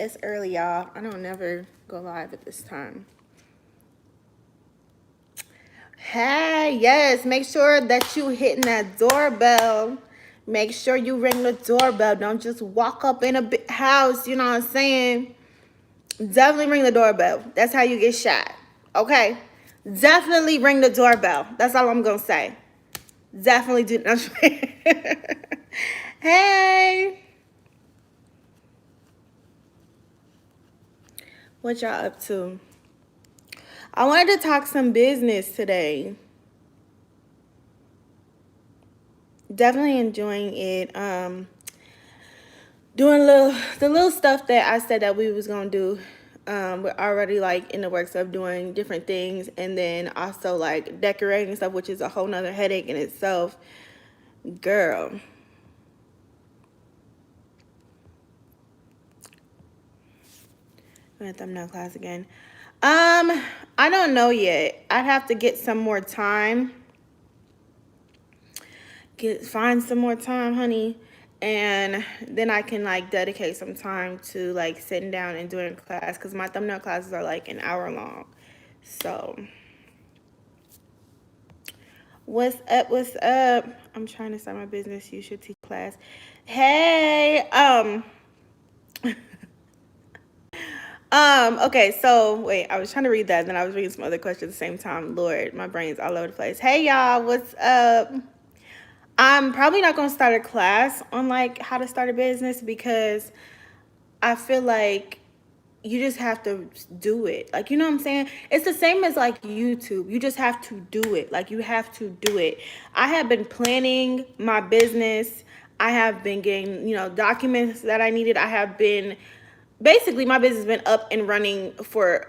It's early, y'all. I don't never go live at this time. Hey, yes, make sure that you hitting that doorbell. Make sure you ring the doorbell. Don't just walk up in a big house, you know what I'm saying? Definitely ring the doorbell. That's how you get shot. Okay? Definitely ring the doorbell. That's all I'm going to say. Definitely do. Hey. What y'all up to? I wanted to talk some business today. Definitely enjoying it. Doing the little stuff that I said that we was gonna do. We're already like in the works of doing different things, and then also like decorating stuff, which is a whole nother headache in itself. Girl. I'm gonna thumbnail class again. I don't know yet. I'd have to get some more time. Find some more time, honey, and then I can like dedicate some time to like sitting down and doing class, because my thumbnail classes are like an hour long. So what's up? What's up? I'm trying to start my business. You should teach class. Hey, okay, so wait, I was trying to read that, and then I was reading some other questions at the same time. Lord, my brain's all over the place. Hey y'all, what's up? I'm probably not gonna start a class on like how to start a business, because I feel like you just have to do it. Like, you know what I'm saying? It's the same as like YouTube. You just have to do it. Like, you have to do it. I have been planning my business. I have been getting, documents that I needed. I have been, basically my business has been up and running for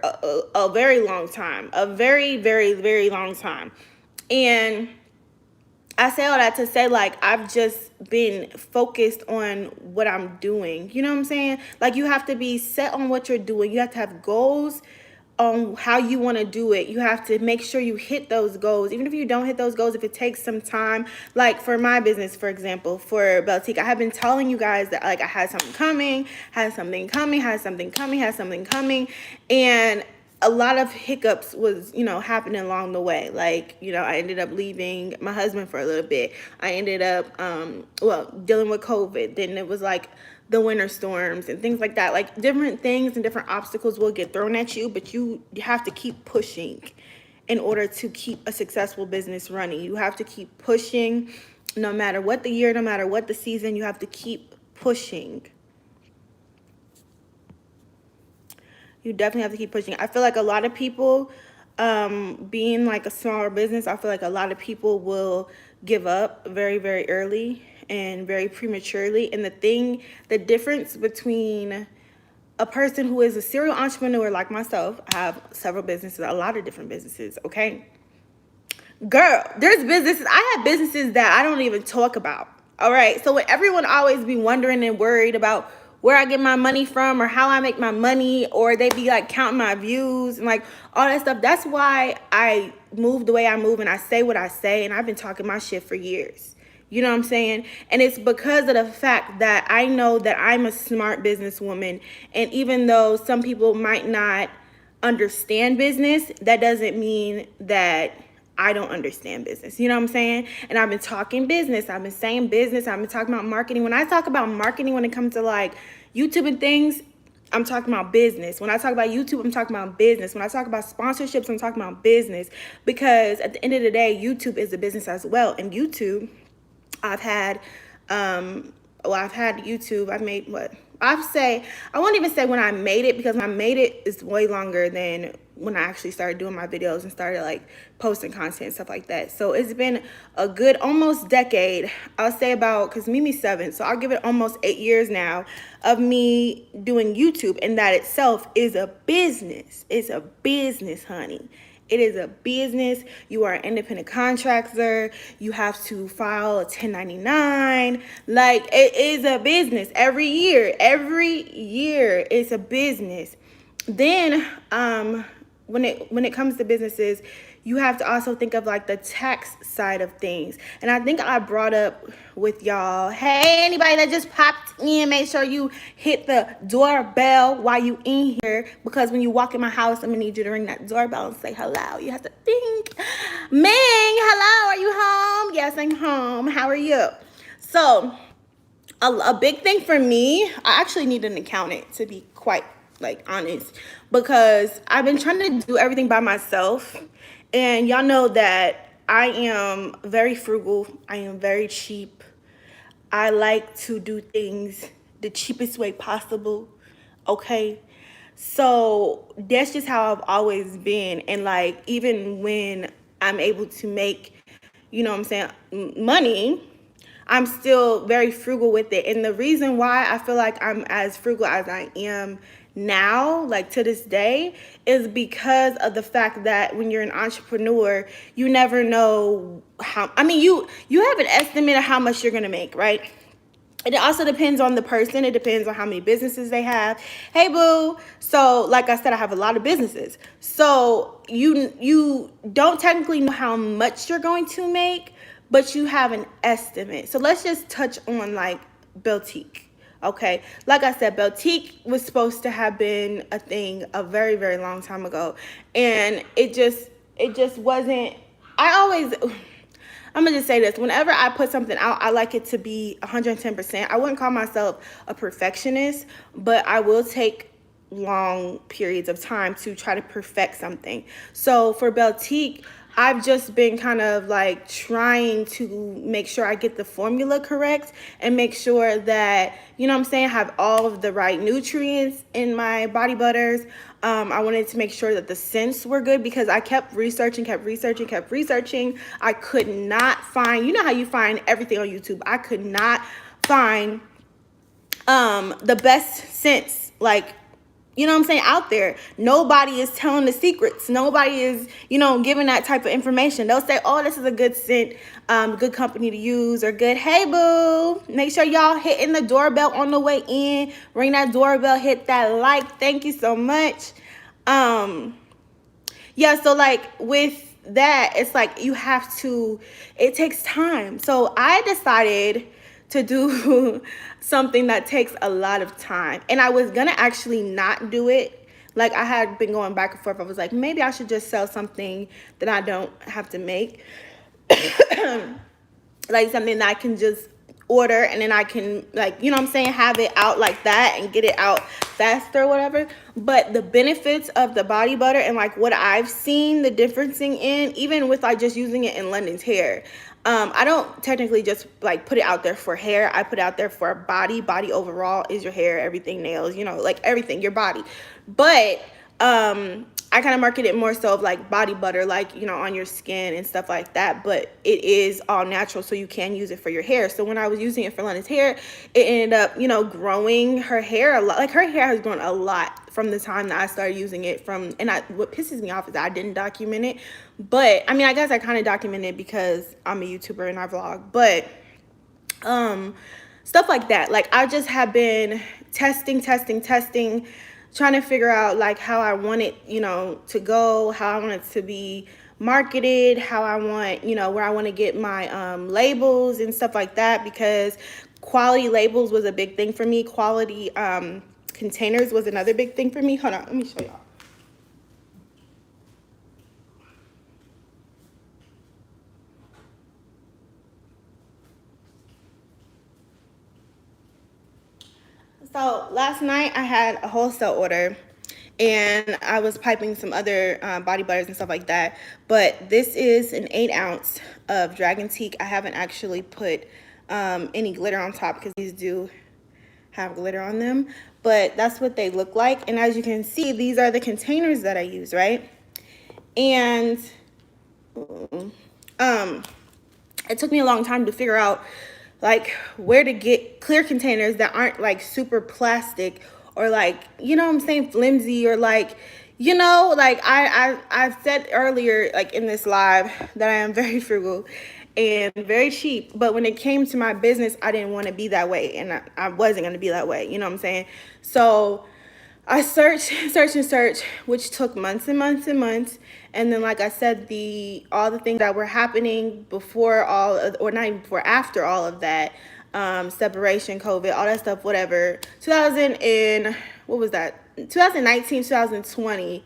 a very long time. A very, very, very long time. And I say all that to say, like, I've just been focused on what I'm doing. You know what I'm saying? Like, you have to be set on what you're doing. You have to have goals on how you want to do it. You have to make sure you hit those goals. Even if you don't hit those goals, if it takes some time, like for my business, for example, for Beltique, I have been telling you guys that like I had something coming, and a lot of hiccups was, happening along the way. Like, I ended up leaving my husband for a little bit. I ended up, dealing with COVID. Then it was like the winter storms and things like that. Like, different things and different obstacles will get thrown at you, but you have to keep pushing in order to keep a successful business running. You have to keep pushing no matter what the year, no matter what the season. You have to keep pushing. You definitely have to keep pushing. I feel like a lot of people, being like a smaller business, I feel like a lot of people will give up very, very early and very prematurely. And the difference between a person who is a serial entrepreneur like myself, I have several businesses, a lot of different businesses, okay? Girl, there's businesses, I have businesses that I don't even talk about, all right? So when everyone always be wondering and worried about where I get my money from or how I make my money, or they be like counting my views and like all that stuff. That's why I move the way I move and I say what I say, and I've been talking my shit for years. You know what I'm saying? And it's because of the fact that I know that I'm a smart businesswoman, and even though some people might not understand business, that doesn't mean that I don't understand business. You know what I'm saying? And I've been talking business. I've been saying business. I've been talking about marketing. When I talk about marketing, when it comes to like YouTube and things, I'm talking about business. When I talk about YouTube, I'm talking about business. When I talk about sponsorships, I'm talking about business. Because at the end of the day, YouTube is a business as well. And YouTube, I've had YouTube. I've made what? I won't even say when I made it, because when I made it is way longer than when I actually started doing my videos and started like posting content and stuff like that. So it's been a good almost decade. I'll say about, because Mimi's 7, so I'll give it almost 8 years now of me doing YouTube, and that itself is a business. It's a business, honey. It is a business. You are an independent contractor. You have to file a 1099. Like, it is a business. Every year it's a business. Then when it comes to businesses, you have to also think of like the tax side of things. And I think I brought up with y'all, hey, anybody that just popped in, make sure you hit the doorbell while you in here, because when you walk in my house, I'm gonna need you to ring that doorbell and say hello. You have to think, Ming, hello, are you home? Yes, I'm home. How are you? So a big thing for me, I actually need an accountant, to be quite like honest, because I've been trying to do everything by myself, and y'all know that I am very frugal. I am very cheap. I like to do things the cheapest way possible. Okay. So that's just how I've always been. And like, even when I'm able to make, you know what I'm saying, money, I'm still very frugal with it. And the reason why I feel like I'm as frugal as I am now, like to this day, is because of the fact that when you're an entrepreneur, you never know how, I mean, you have an estimate of how much you're gonna make, right? It also depends on the person. It depends on how many businesses they have. Hey, boo. So, like I said, I have a lot of businesses. So you don't technically know how much you're going to make, but you have an estimate. So let's just touch on like Beltique. Okay, like I said, Beltique was supposed to have been a thing a very, very long time ago, and it just wasn't. I always. I'm gonna just say this. Whenever I put something out, I like it to be 110%. I wouldn't call myself a perfectionist, but I will take long periods of time to try to perfect something. So for Beltique, I've just been kind of like trying to make sure I get the formula correct and make sure that, you know what I'm saying, I have all of the right nutrients in my body butters. I wanted to make sure that the scents were good because I kept researching. I could not find, you know how you find everything on YouTube. I could not find the best scents, like, you know what I'm saying, out there. Nobody is telling the secrets. Nobody is, giving that type of information. They'll say, oh, this is a good scent, good company to use, or good, hey, boo. Make sure y'all hitting the doorbell on the way in. Ring that doorbell, hit that like. Thank you so much. Yeah, so like with that, it's like it takes time. So I decided to do something that takes a lot of time. And I was gonna actually not do it. Like I had been going back and forth. I was like, maybe I should just sell something that I don't have to make. Like something that I can just order and then I can, like, you know what I'm saying, have it out like that and get it out faster or whatever. But the benefits of the body butter and like what I've seen the differencing in, even with like just using it in London's hair, I don't technically just like put it out there for hair. I put it out there for body overall is your hair, everything, nails, like everything, your body. But I kind of market it more so of like body butter, like, on your skin and stuff like that. But it is all natural, so you can use it for your hair. So when I was using it for London's hair, it ended up, growing her hair a lot. Like her hair has grown a lot from the time that I started using it what pisses me off is that I didn't document it. But I mean, I guess I kind of documented it because I'm a YouTuber and I vlog. But stuff like that. Like I just have been testing, trying to figure out like how I want it, to go, how I want it to be marketed, how I want, where I want to get my labels and stuff like that, because quality labels was a big thing for me. Quality containers was another big thing for me. Hold on, let me show y'all. So last night I had a wholesale order and I was piping some other body butters and stuff like that. But this is an 8 ounce of Dragon Teak. I haven't actually put any glitter on top because these do have glitter on them. But that's what they look like. And as you can see, these are the containers that I use, right? And it took me a long time to figure out like where to get clear containers that aren't like super plastic or like, you know what I'm saying, flimsy, or like, like I said earlier, like in this live, that I am very frugal and very cheap. But when it came to my business, I didn't want to be that way, and I wasn't going to be that way. You know what I'm saying? So I searched, which took months and months and months. And then, like I said, all the things that were happening before or not even before, after all of that, separation, COVID, all that stuff, whatever. 2000 and what was that? 2019, 2020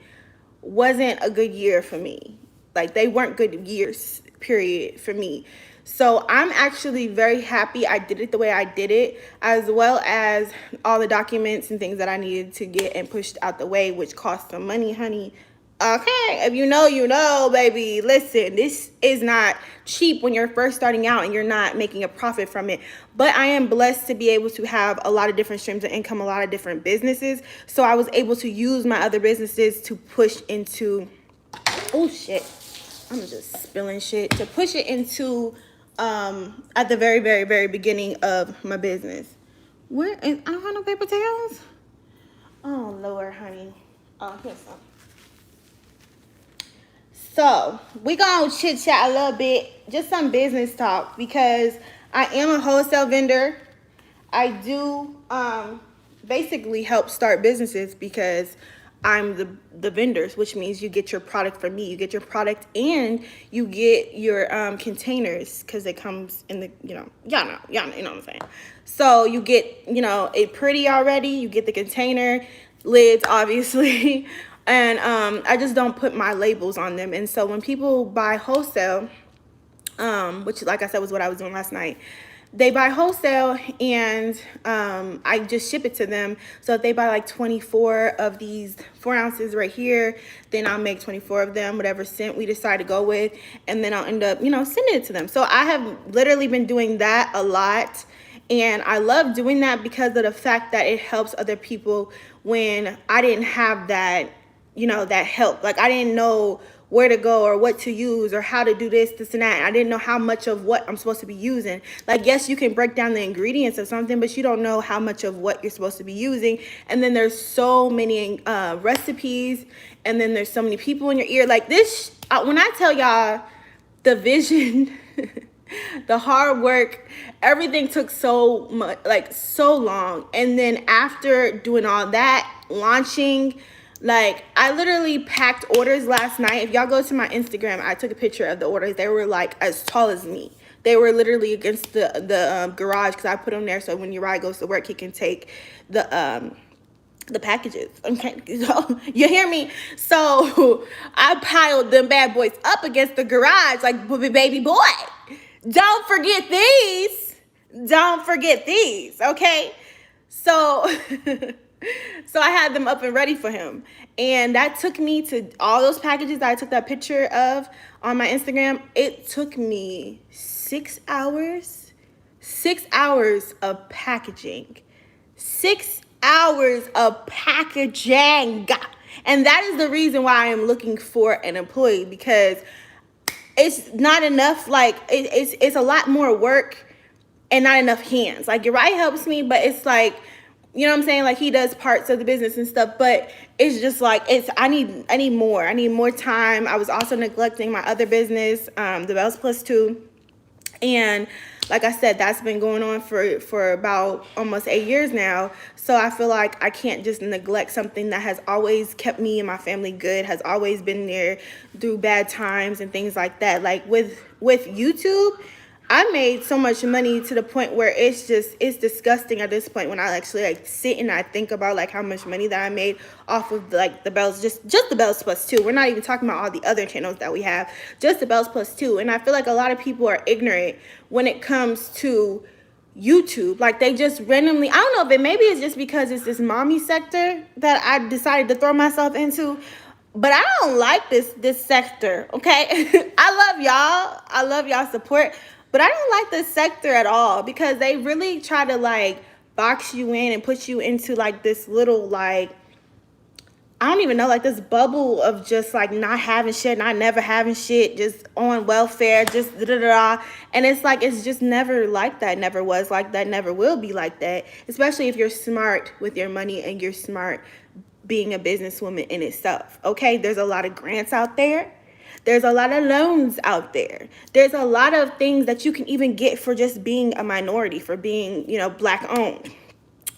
wasn't a good year for me. Like, they weren't good years, period, for me. So I'm actually very happy I did it the way I did it, as well as all the documents and things that I needed to get and pushed out the way, which cost some money, honey. Okay, if you know, you know, baby. Listen, this is not cheap when you're first starting out and you're not making a profit from it. But I am blessed to be able to have a lot of different streams of income, a lot of different businesses. So I was able to use my other businesses to push into, oh shit, I'm just spilling shit, to push it into at the very, very, very beginning of my business. I don't have no paper towels. Oh Lord, honey. Oh, here's some. So we gonna chit chat a little bit, just some business talk, because I am a wholesale vendor. I do basically help start businesses because I'm the vendors, which means you get your product from me. You get your product and you get your containers, because it comes in the, y'all know what I'm saying. So you get, it pretty already. You get the container, lids, obviously. And I just don't put my labels on them. And so when people buy wholesale, which, like I said, was what I was doing last night, they buy wholesale and I just ship it to them. So if they buy like 24 of these 4 ounces right here, then I'll make 24 of them, whatever scent we decide to go with, and then I'll end up, sending it to them. So I have literally been doing that a lot. And I love doing that because of the fact that it helps other people when I didn't have that, that help. Like, I didn't know where to go or what to use or how to do this and that. I didn't know how much of what I'm supposed to be using. Like, yes, you can break down the ingredients of something, but you don't know how much of what you're supposed to be using. And then there's so many recipes, and then there's so many people in your ear. Like this, when I tell y'all the vision, the hard work, everything took so much, like so long. And then after doing all that, launching, like, I literally packed orders last night. If y'all go to my Instagram, I took a picture of the orders. They were like as tall as me. They were literally against the garage, because I put them there so when your ride goes to work, he can take the packages. Okay, so you hear me? So I piled them bad boys up against the garage like, baby boy, don't forget these. Don't forget these, okay? So so I had them up and ready for him. And that took me to all those packages that I took that picture of on my Instagram. It took me 6 hours. 6 hours of packaging. 6 hours of packaging. And that is the reason why I am looking for an employee, because it's not enough. Like, it's a lot more work and not enough hands. Like, Uriah helps me, but it's like, you know what I'm saying? Like, he does parts of the business and stuff, but it's just like, I need more. I need more time. I was also neglecting my other business, TheBells +2. And like I said, that's been going on for about almost 8 years now. So I feel like I can't just neglect something that has always kept me and my family good, has always been there through bad times and things like that. Like with YouTube, I made so much money to the point where it's disgusting at this point when I actually like sit and I think about like how much money that I made off of like TheBells, just TheBells +2. We're not even talking about all the other channels that we have, just TheBells +2. And I feel like a lot of people are ignorant when it comes to YouTube. Like, they just randomly, I don't know if maybe it's just because it's this mommy sector that I decided to throw myself into. But I don't like this sector, okay? I love y'all support. But I don't like this sector at all, because they really try to like box you in and put you into like this little, like, I don't even know, like this bubble of just like not having shit, not never having shit, just on welfare, just da-da-da. And it's like, it's just never like that, never was like that, never will be like that, especially if you're smart with your money and you're smart being a businesswoman in itself, okay? There's a lot of grants out there. There's a lot of loans out there. There's a lot of things that you can even get for just being a minority, for being, Black owned,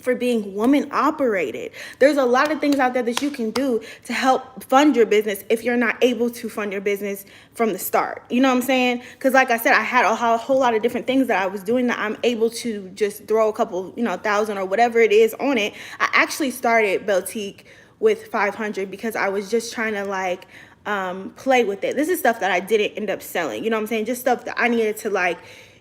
for being woman operated. There's a lot of things out there that you can do to help fund your business if you're not able to fund your business from the start. You know what I'm saying? Because like I said, I had a whole lot of different things that I was doing that I'm able to just throw a couple, thousand or whatever it is on it. I actually started Beltique with 500 because I was just trying to play with it. This is stuff that I didn't end up selling. You know what I'm saying? Just stuff that I needed to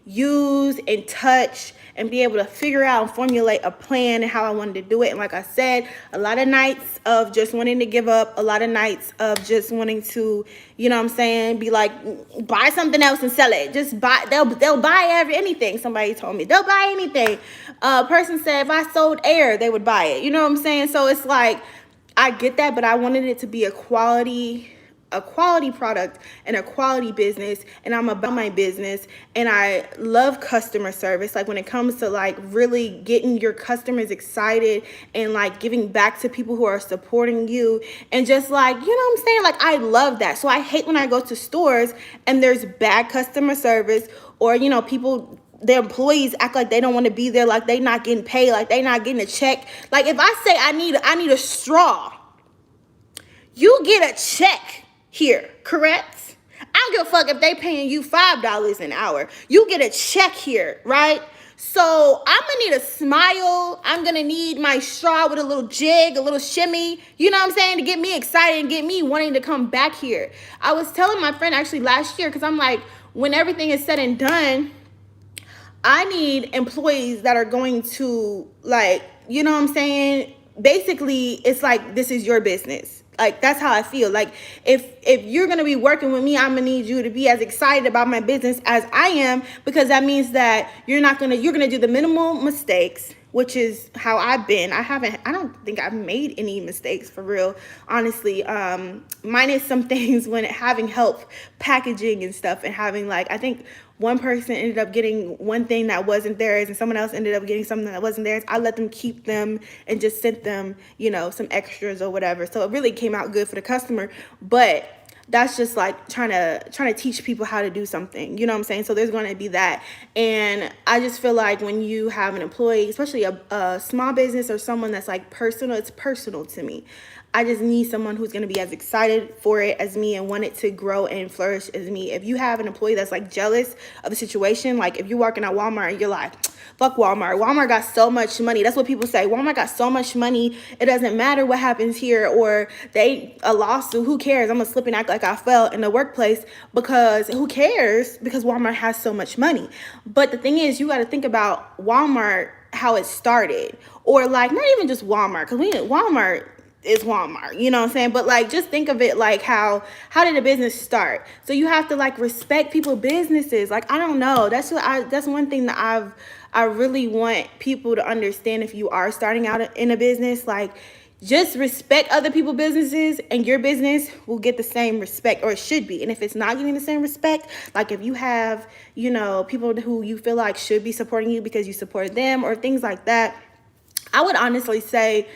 use and touch and be able to figure out and formulate a plan and how I wanted to do it. And like I said, a lot of nights of just wanting to give up, a lot of nights of just wanting to, be like, buy something else and sell it. Just buy, they'll buy anything. Somebody told me they'll buy anything. A person said if I sold air, they would buy it. You know what I'm saying? So it's like, I get that, but I wanted it to be a quality product and a quality business, and I'm about my business, and I love customer service. Like when it comes to really getting your customers excited and giving back to people who are supporting you, and just what I'm saying, I love that. So I hate when I go to stores and there's bad customer service, or people, their employees act like they don't want to be there, like they not getting paid, like they not getting a check. Like if I say I need a straw, you get a check here, correct? I don't give a fuck if they paying you $5 an hour. You get a check here, right? So I'm gonna need a smile. I'm gonna need my straw with a little jig, a little shimmy, you know what I'm saying, to get me excited and get me wanting to come back here. I was telling my friend actually last year, because I'm like, when everything is said and done, I need employees that are going to you know what I'm saying? Basically, it's like, this is your business. Like, that's how I feel. Like, if you're going to be working with me, I'm going to need you to be as excited about my business as I am, because that means that you're going to do the minimal mistakes, which is how I've been. I don't think I've made any mistakes for real, honestly. Minus some things when having help packaging and stuff, and having I think one person ended up getting one thing that wasn't theirs, and someone else ended up getting something that wasn't theirs. I let them keep them and just sent them, some extras or whatever. So it really came out good for the customer. But that's just trying to teach people how to do something, you know what I'm saying? So there's going to be that. And I just feel like when you have an employee, especially a small business or someone that's personal, it's personal to me. I just need someone who's going to be as excited for it as me and want it to grow and flourish as me. If you have an employee that's jealous of the situation, if you're working at Walmart and you're like, fuck Walmart. Walmart got so much money. That's what people say. Walmart got so much money. It doesn't matter what happens here, or a lawsuit. Who cares? I'm going to slip and act like I fell in the workplace, because who cares? Because Walmart has so much money. But the thing is, you got to think about Walmart, how it started, or not even just Walmart, because Walmart is Walmart, you know what I'm saying? But just think of it how did a business start? So you have to respect people's businesses. I don't know. That's one thing that I really want people to understand. If you are starting out in a business, just respect other people's businesses, and your business will get the same respect, or it should be. And if it's not getting the same respect, if you have, people who you feel should be supporting you because you support them, or things like that, I would honestly say,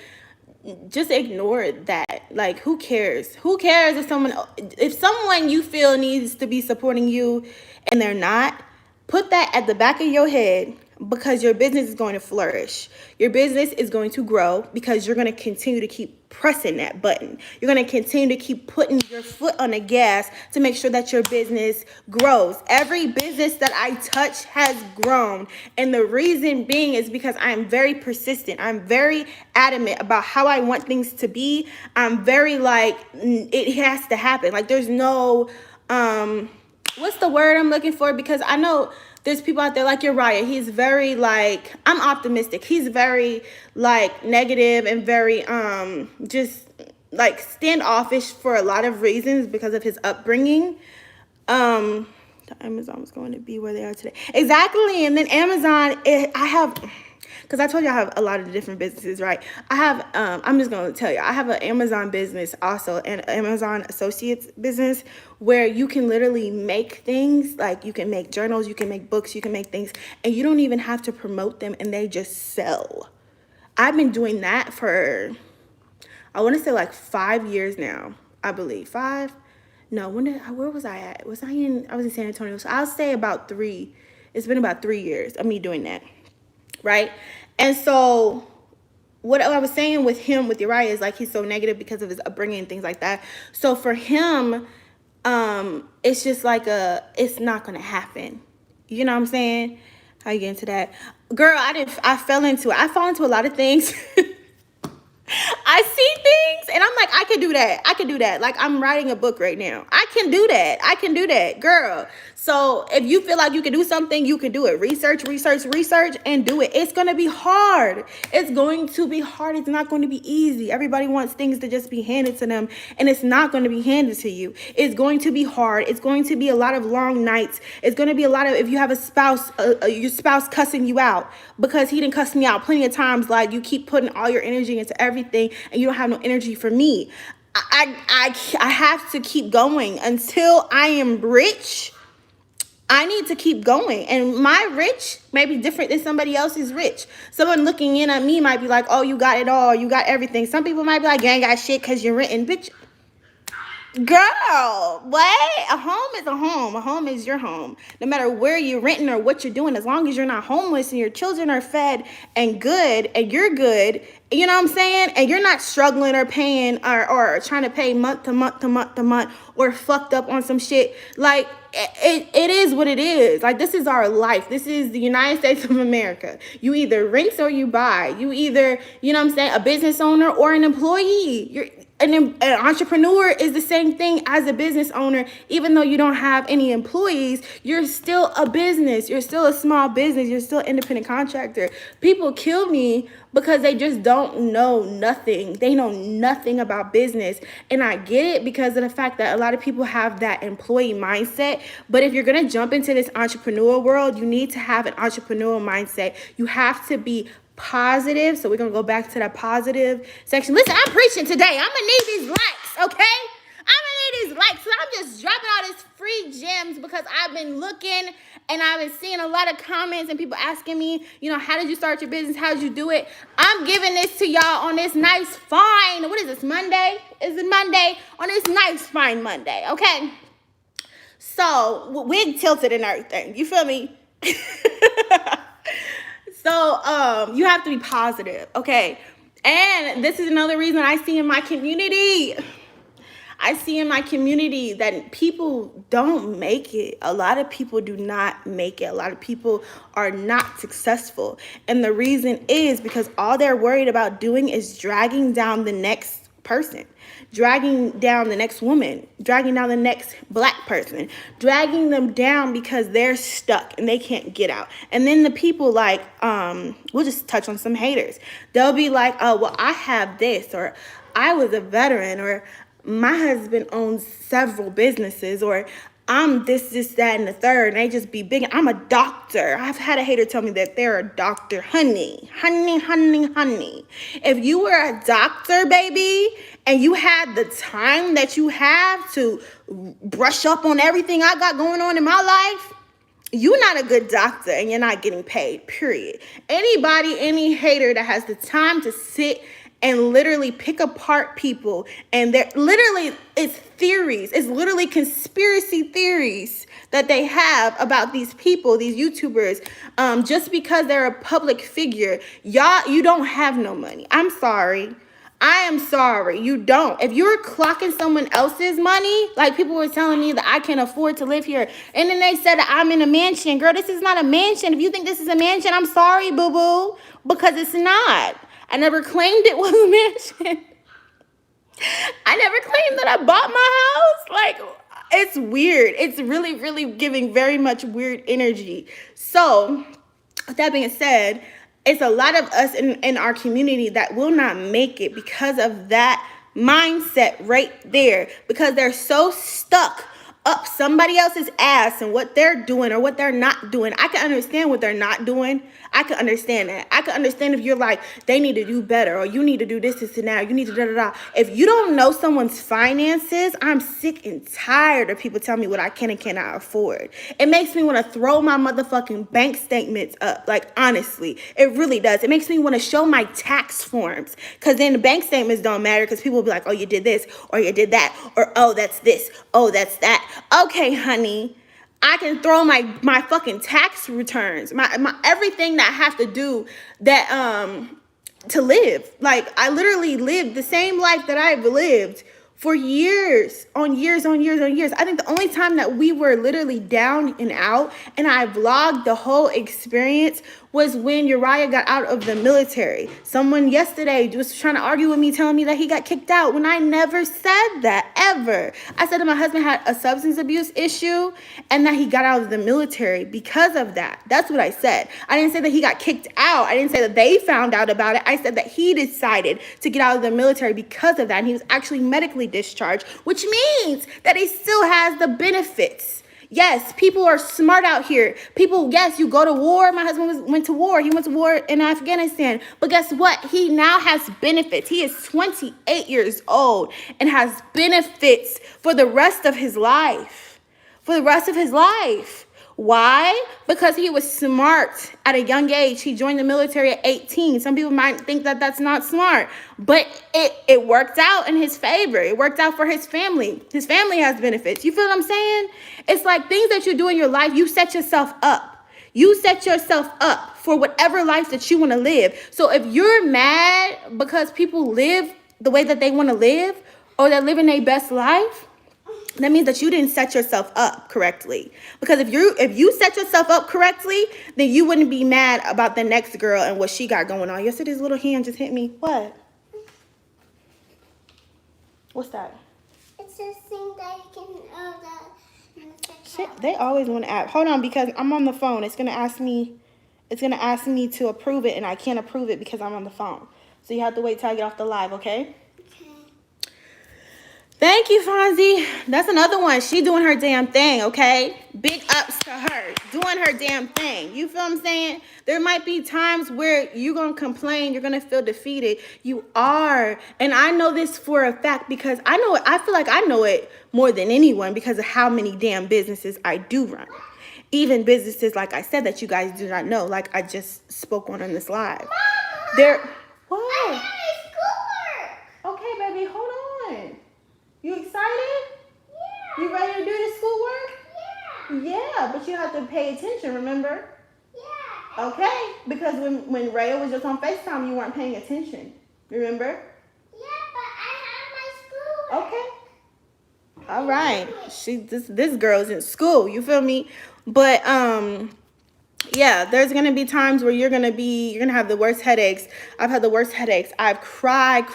just ignore that. Who cares? Who cares if someone you feel needs to be supporting you and they're not? Put that at the back of your head, because your business is going to flourish. Your business is going to grow because you're going to continue to keep pressing that button. You're going to continue to keep putting your foot on the gas to make sure that your business grows. Every business that I touch has grown. And the reason being is because I am very persistent. I'm very adamant about how I want things to be. I'm very it has to happen. There's no, what's the word I'm looking for? Because I know there's people out there like Uriah. He's very I'm optimistic. He's very negative and very just standoffish for a lot of reasons because of his upbringing. The Amazon was going to be where they are today. Exactly. And then Amazon, I have, because I told you I have a lot of different businesses, right? I have, I'm just going to tell you, I have an Amazon business also, an Amazon Associates business, where you can literally make things, you can make journals, you can make books, you can make things, and you don't even have to promote them, and they just sell. I've been doing that for, I want to say 5 years now, I believe. 5? No, where was I at? I was in San Antonio, so I'll say about 3. It's been about 3 years of me doing that, right? And so what I was saying with him, with Uriah, is like he's so negative because of his upbringing and things like that. So for him, it's just like it's not gonna happen. You know what I'm saying? How you get into that? Girl, I fell into it. I fall into a lot of things. I see things and I'm like, I can do that. I can do that. Like, I'm writing a book right now. I can do that. I can do that, girl. So if you feel like you can do something, you can do it. Research, and do it. It's going to be hard. It's going to be hard. It's not going to be easy. Everybody wants things to just be handed to them, and it's not going to be handed to you. It's going to be hard. It's going to be a lot of long nights. It's going to be a lot of, if you have a spouse, your spouse cussing you out because he didn't cuss me out plenty of times. Like, you keep putting all your energy into everything and you don't have no energy for me. I have to keep going until I am rich. I need to keep going. And my rich may be different than somebody else's rich. Someone looking in at me might be like, oh, you got it all. You got everything. Some people might be like, you ain't got shit because you're renting. Bitch, girl, what? A home is a home. A home is your home. No matter where you're renting or what you're doing, as long as you're not homeless and your children are fed and good and you're good, you know what I'm saying? And you're not struggling or paying or trying to pay month to month or fucked up on some shit. Like, it is what it is. Like, this is our life. This is the United States of America. You either rent or you buy. You either, you know what I'm saying, a business owner or an employee. An entrepreneur is the same thing as a business owner. Even though you don't have any employees, you're still a business. You're still a small business. You're still an independent contractor. People kill me because they just don't know nothing. They know nothing about business. And I get it because of the fact that a lot of people have that employee mindset. But if you're going to jump into this entrepreneurial world, you need to have an entrepreneurial mindset. You have to be positive. So we're going to go back to that positive section. Listen, I'm preaching today. I'm going to need these likes, okay? I'm going to need these likes. So I'm just dropping all these free gems because I've been looking and I've been seeing a lot of comments and people asking me, you know, how did you start your business? How did you do it? I'm giving this to y'all on this nice, fine, what is this, Monday? Is it Monday? On this nice, fine Monday, okay? So, wig tilted and everything. You feel me? So, you have to be positive, okay? And this is another reason I see in my community. I see in my community that people don't make it. A lot of people do not make it. A lot of people are not successful. And the reason is because all they're worried about doing is dragging down the next person, dragging down the next woman, dragging down the next black person, dragging them down because they're stuck and they can't get out. And then the people like, we'll just touch on some haters. They'll be like, oh, well, I have this, or I was a veteran, or my husband owns several businesses, or I'm this, that, and the third, and they just be big. I'm a doctor. I've had a hater tell me that they're a doctor. Honey. If you were a doctor, baby, and you had the time that you have to brush up on everything I got going on in my life, you're not a good doctor and you're not getting paid, period. Any hater that has the time to sit and literally pick apart people, and they're literally, it's theories, it's literally conspiracy theories that they have about these people, these YouTubers, just because they're a public figure. Y'all, you don't have no money. I'm sorry. I am sorry. You don't. If you're clocking someone else's money, like people were telling me that I can't afford to live here, and then they said that I'm in a mansion. Girl, this is not a mansion. If you think this is a mansion, I'm sorry, boo-boo, because it's not. I never claimed it was a mansion. I never claimed that I bought my house. Like, it's weird. It's really, really giving very much weird energy. So, with that being said, it's a lot of us in our community that will not make it because of that mindset right there. Because they're so stuck up somebody else's ass and what they're doing or what they're not doing. I can understand what they're not doing. I can understand that. I can understand if you're like, they need to do better, or you need to do this and that, you need to da-da-da. If you don't know someone's finances, I'm sick and tired of people telling me what I can and cannot afford. It makes me want to throw my motherfucking bank statements up. Like, honestly, it really does. It makes me want to show my tax forms, because then the bank statements don't matter, because people will be like, oh, you did this, or you did that, or oh, that's this, oh, that's that. Okay, honey, I can throw my fucking tax returns, my everything that I have to do that to live. Like, I literally lived the same life that I've lived for years on years on years on years. I think the only time that we were literally down and out and I vlogged the whole experience was when Uriah got out of the military. Someone yesterday was trying to argue with me, telling me that he got kicked out when I never said that, ever. I said that my husband had a substance abuse issue and that he got out of the military because of that. That's what I said. I didn't say that he got kicked out. I didn't say that they found out about it. I said that he decided to get out of the military because of that. And he was actually medically discharged, which means that he still has the benefits. Yes, people are smart out here. People, yes, you go to war. My husband went to war. He went to war in Afghanistan. But guess what? He now has benefits. He is 28 years old and has benefits for the rest of his life. For the rest of his life. Why? Because he was smart at a young age. He joined the military at 18. Some people might think that that's not smart, but it worked out in his favor. It worked out for his family. His family has benefits. You feel what I'm saying? It's like things that you do in your life, you set yourself up. You set yourself up for whatever life that you want to live. So if you're mad because people live the way that they want to live or they're living their best life, that means that you didn't set yourself up correctly. Because if you set yourself up correctly, then you wouldn't be mad about the next girl and what she got going on. You see this little hand just hit me? What? What's that? It's this thing that you can Shit, they always want to ask. Hold on, because I'm on the phone. It's gonna ask me to approve it, and I can't approve it because I'm on the phone. So you have to wait till I get off the live, okay? Thank you, Fonzie. That's another one. She doing her damn thing, okay? Big ups to her. Doing her damn thing. You feel what I'm saying? There might be times where you're going to complain. You're going to feel defeated. You are. And I know this for a fact because I know it. I feel like I know it more than anyone because of how many damn businesses I do run. Even businesses, like I said, that you guys do not know. Like I just spoke on this live. Mama, what? I have schoolwork. Okay, baby. Hold on. You excited? Yeah. You ready to do this schoolwork? Yeah. Yeah, but you have to pay attention, remember? Yeah. Okay, because when Raya was just on FaceTime, you weren't paying attention. Remember? Yeah, but I have my schoolwork. Okay. All right. This girl's in school, you feel me? But yeah, there's gonna be times where you're gonna have the worst headaches. I've had the worst headaches. I've cried.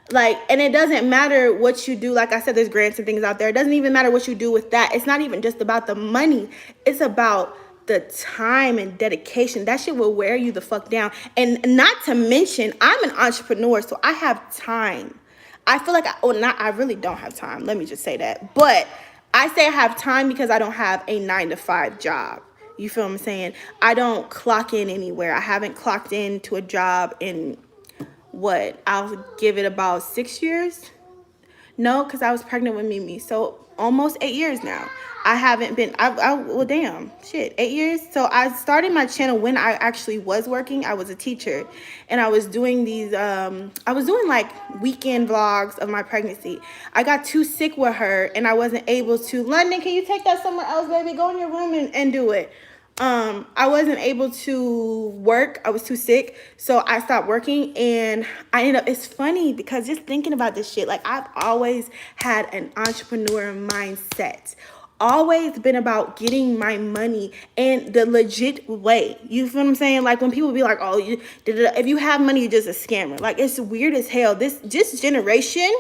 Like, and it doesn't matter what you do. Like I said, there's grants and things out there. It doesn't even matter what you do with that. It's not even just about the money. It's about the time and dedication. That shit will wear you the fuck down. And not to mention, I'm an entrepreneur, so I have time. I feel like I really don't have time. Let me just say that. But I say I have time because I don't have a 9-to-5 job. You feel what I'm saying? I don't clock in anywhere. I haven't clocked into a job in I'll give it about 6 years. No, because I was pregnant with Mimi. So almost 8 years now. I haven't been, well, damn, shit, 8 years. So I started my channel when I actually was working. I was a teacher and I was doing these, I was doing like weekend vlogs of my pregnancy. I got too sick with her and I wasn't able to. London, can you take that somewhere else, baby? Go in your room and do it. I wasn't able to work. I was too sick. So I stopped working and I ended up, it's funny because just thinking about this shit, like I've always had an entrepreneur mindset. Always been about getting my money and the legit way. You feel what I'm saying? Like when people be like, oh, if you have money, you're just a scammer. Like it's weird as hell. This generation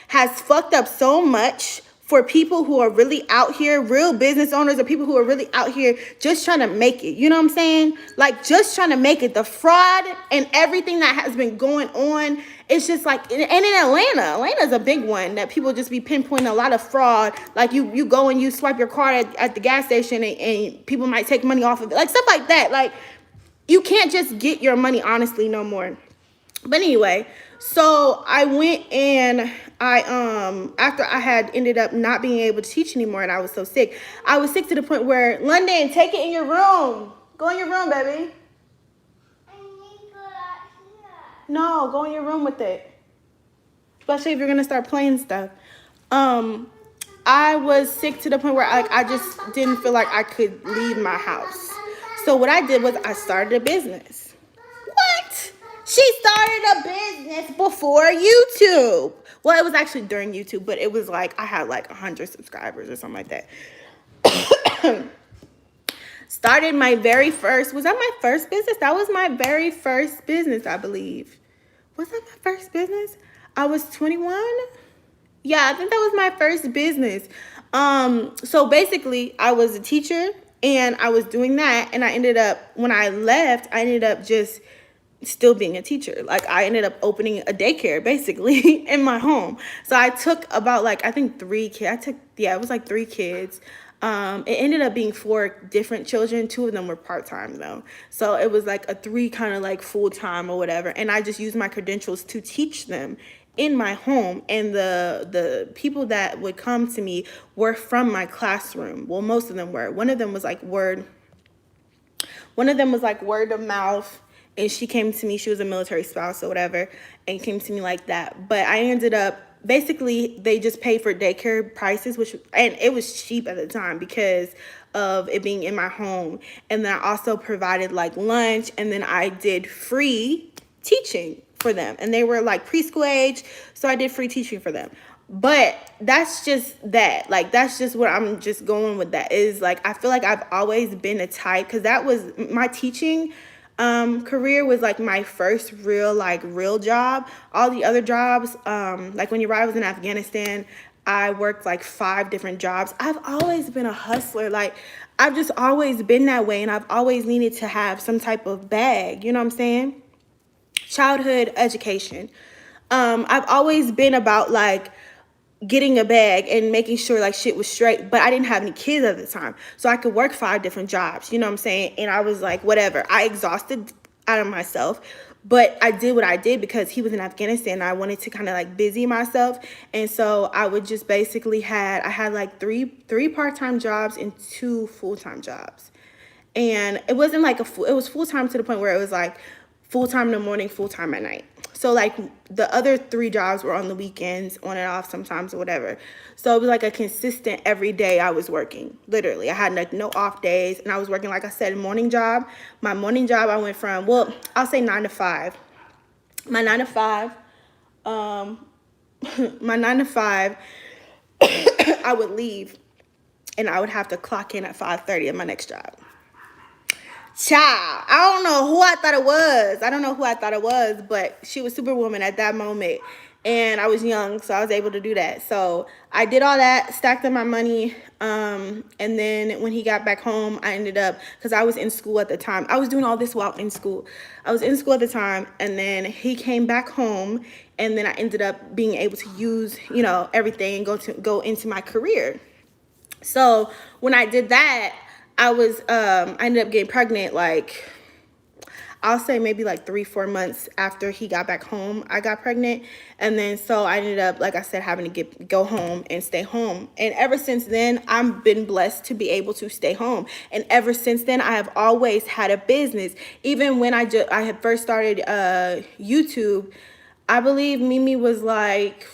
has fucked up so much for people who are really out here, real business owners or people who are really out here just trying to make it. You know what I'm saying? Like just trying to make it. The fraud and everything that has been going on. It's just like, and in Atlanta's a big one that people just be pinpointing a lot of fraud. Like you go and you swipe your card at the gas station and people might take money off of it. Like stuff like that. Like you can't just get your money honestly no more. But anyway, so I went and after I had ended up not being able to teach anymore and I was so sick, I was sick to the point where, London, take it in your room. Go in your room, baby. I need to go out here. No, go in your room with it. Especially if you're going to start playing stuff. I was sick to the point where I just didn't feel like I could leave my house. So what I did was I started a business. What? She started a business before YouTube. Well, it was actually during YouTube, but it was like I had like 100 subscribers or something like that. Started my very first, was that my first business? That was my very first business, I believe. Was that my first business? I was 21. Yeah, I think that was my first business. So basically I was a teacher and I was doing that, and I ended up, when I left, I ended up just still being a teacher. Like I ended up opening a daycare basically in my home. So I took about like, I think 3 kids. It was like 3 kids. It ended up being 4 different children. 2 of them were part-time though. So it was like a 3 kind of like full-time or whatever. And I just used my credentials to teach them in my home, and the people that would come to me were from my classroom. Well, most of them were. One of them was like word of mouth, and she came to me, she was a military spouse or whatever, and came to me like that. But I ended up, basically they just paid for daycare prices, and it was cheap at the time because of it being in my home. And then I also provided like lunch, and then I did free teaching for them, and they were like preschool age, so I did free teaching for them. But that's just that, like that's just what I'm just going with. That is like, I feel like I've always been a type, because that was my teaching career was like my first real job. All the other jobs, like when I was in Afghanistan, I worked like 5 different jobs. I've always been a hustler. Like I've just always been that way, and I've always needed to have some type of bag, you know what I'm saying? Childhood education. I've always been about like getting a bag and making sure like shit was straight, but I didn't have any kids at the time, so I could work 5 different jobs, you know what I'm saying? And I was like, whatever, I exhausted out of myself, but I did what I did because he was in Afghanistan and I wanted to kind of like busy myself. And so I would just basically I had like three part-time jobs and 2 full-time jobs. And it wasn't like it was full-time to the point where it was like full-time in the morning, full-time at night. So like the other 3 jobs were on the weekends, on and off sometimes or whatever. So it was like a consistent every day I was working. Literally, I had like no off days, and I was working, like I said, a morning job. My morning job, I went from, well, I'll say 9 to 5. My 9 to 5, my 9 to 5, I would leave, and I would have to clock in at 5:30 at my next job. Child, I don't know who I thought it was. I don't know who I thought it was, but she was Superwoman at that moment. And I was young, so I was able to do that. So I did all that, stacked up my money. And then when he got back home, I ended up, because I was in school at the time. I was doing all this while in school. I was in school at the time, and then he came back home, and then I ended up being able to use, everything and go into my career. So when I did that, I ended up getting pregnant, like, I'll say maybe like 3-4 months after he got back home, I got pregnant. And then so I ended up, like I said, having to go home and stay home. And ever since then, I've been blessed to be able to stay home. And ever since then, I have always had a business. Even when I had first started YouTube, I believe Mimi was like,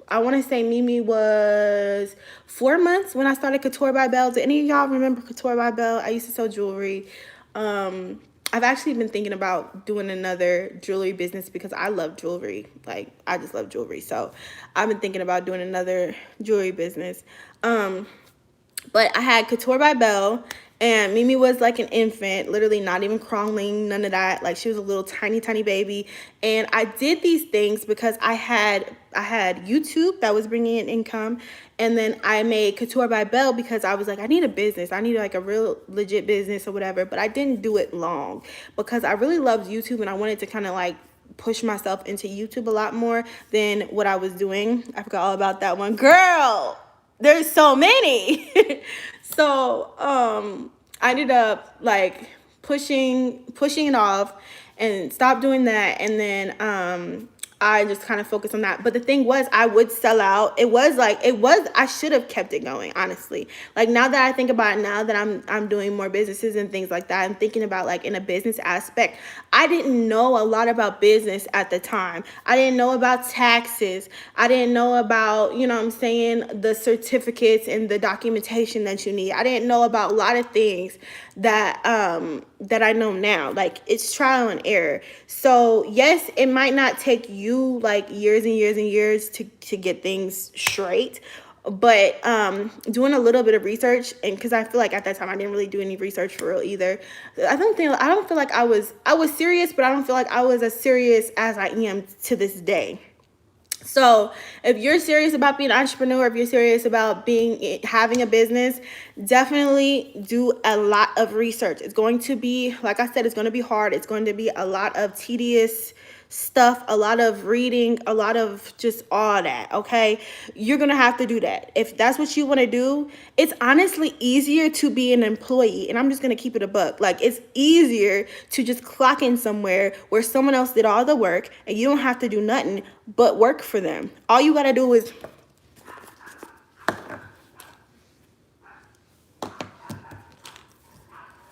I want to say Mimi was 4 months when I started Couture by Bell. Do any of y'all remember Couture by Bell? I used to sell jewelry. I've actually been thinking about doing another jewelry business because I love jewelry. Like, I just love jewelry. So I've been thinking about doing another jewelry business. But I had Couture by Bell, and Mimi was like an infant, literally not even crawling, none of that. Like, she was a little tiny, tiny baby. And I did these things because I had YouTube that was bringing in income. And then I made Couture by Bell because I was like, I need a business. I need like a real legit business or whatever. But I didn't do it long because I really loved YouTube, and I wanted to kind of like push myself into YouTube a lot more than what I was doing. I forgot all about that one. Girl, there's so many. So I ended up like pushing it off and stopped doing that. And then I just kind of focused on that. But the thing was, I would sell out. I should have kept it going, honestly. Like, now that I think about it, now that I'm doing more businesses and things like that, I'm thinking about like in a business aspect. I didn't know a lot about business at the time. I didn't know about taxes. I didn't know about, you know what I'm saying, the certificates and the documentation that you need. I didn't know about a lot of things that that I know now. Like, it's trial and error. So yes, it might not take you like years and years and years to get things straight, but doing a little bit of research, and because I feel like at that time I didn't really do any research for real either. I don't feel like I was serious, but I don't feel like I was as serious as I am to this day. So if you're serious about being an entrepreneur, if you're serious about having a business, definitely do a lot of research. It's going to be, like I said, it's going to be hard. It's going to be a lot of tedious stuff, a lot of reading, a lot of just all that, okay? You're going to have to do that. If that's what you want to do, it's honestly easier to be an employee. And I'm just going to keep it a buck. Like, it's easier to just clock in somewhere where someone else did all the work and you don't have to do nothing but work for them. All you got to do is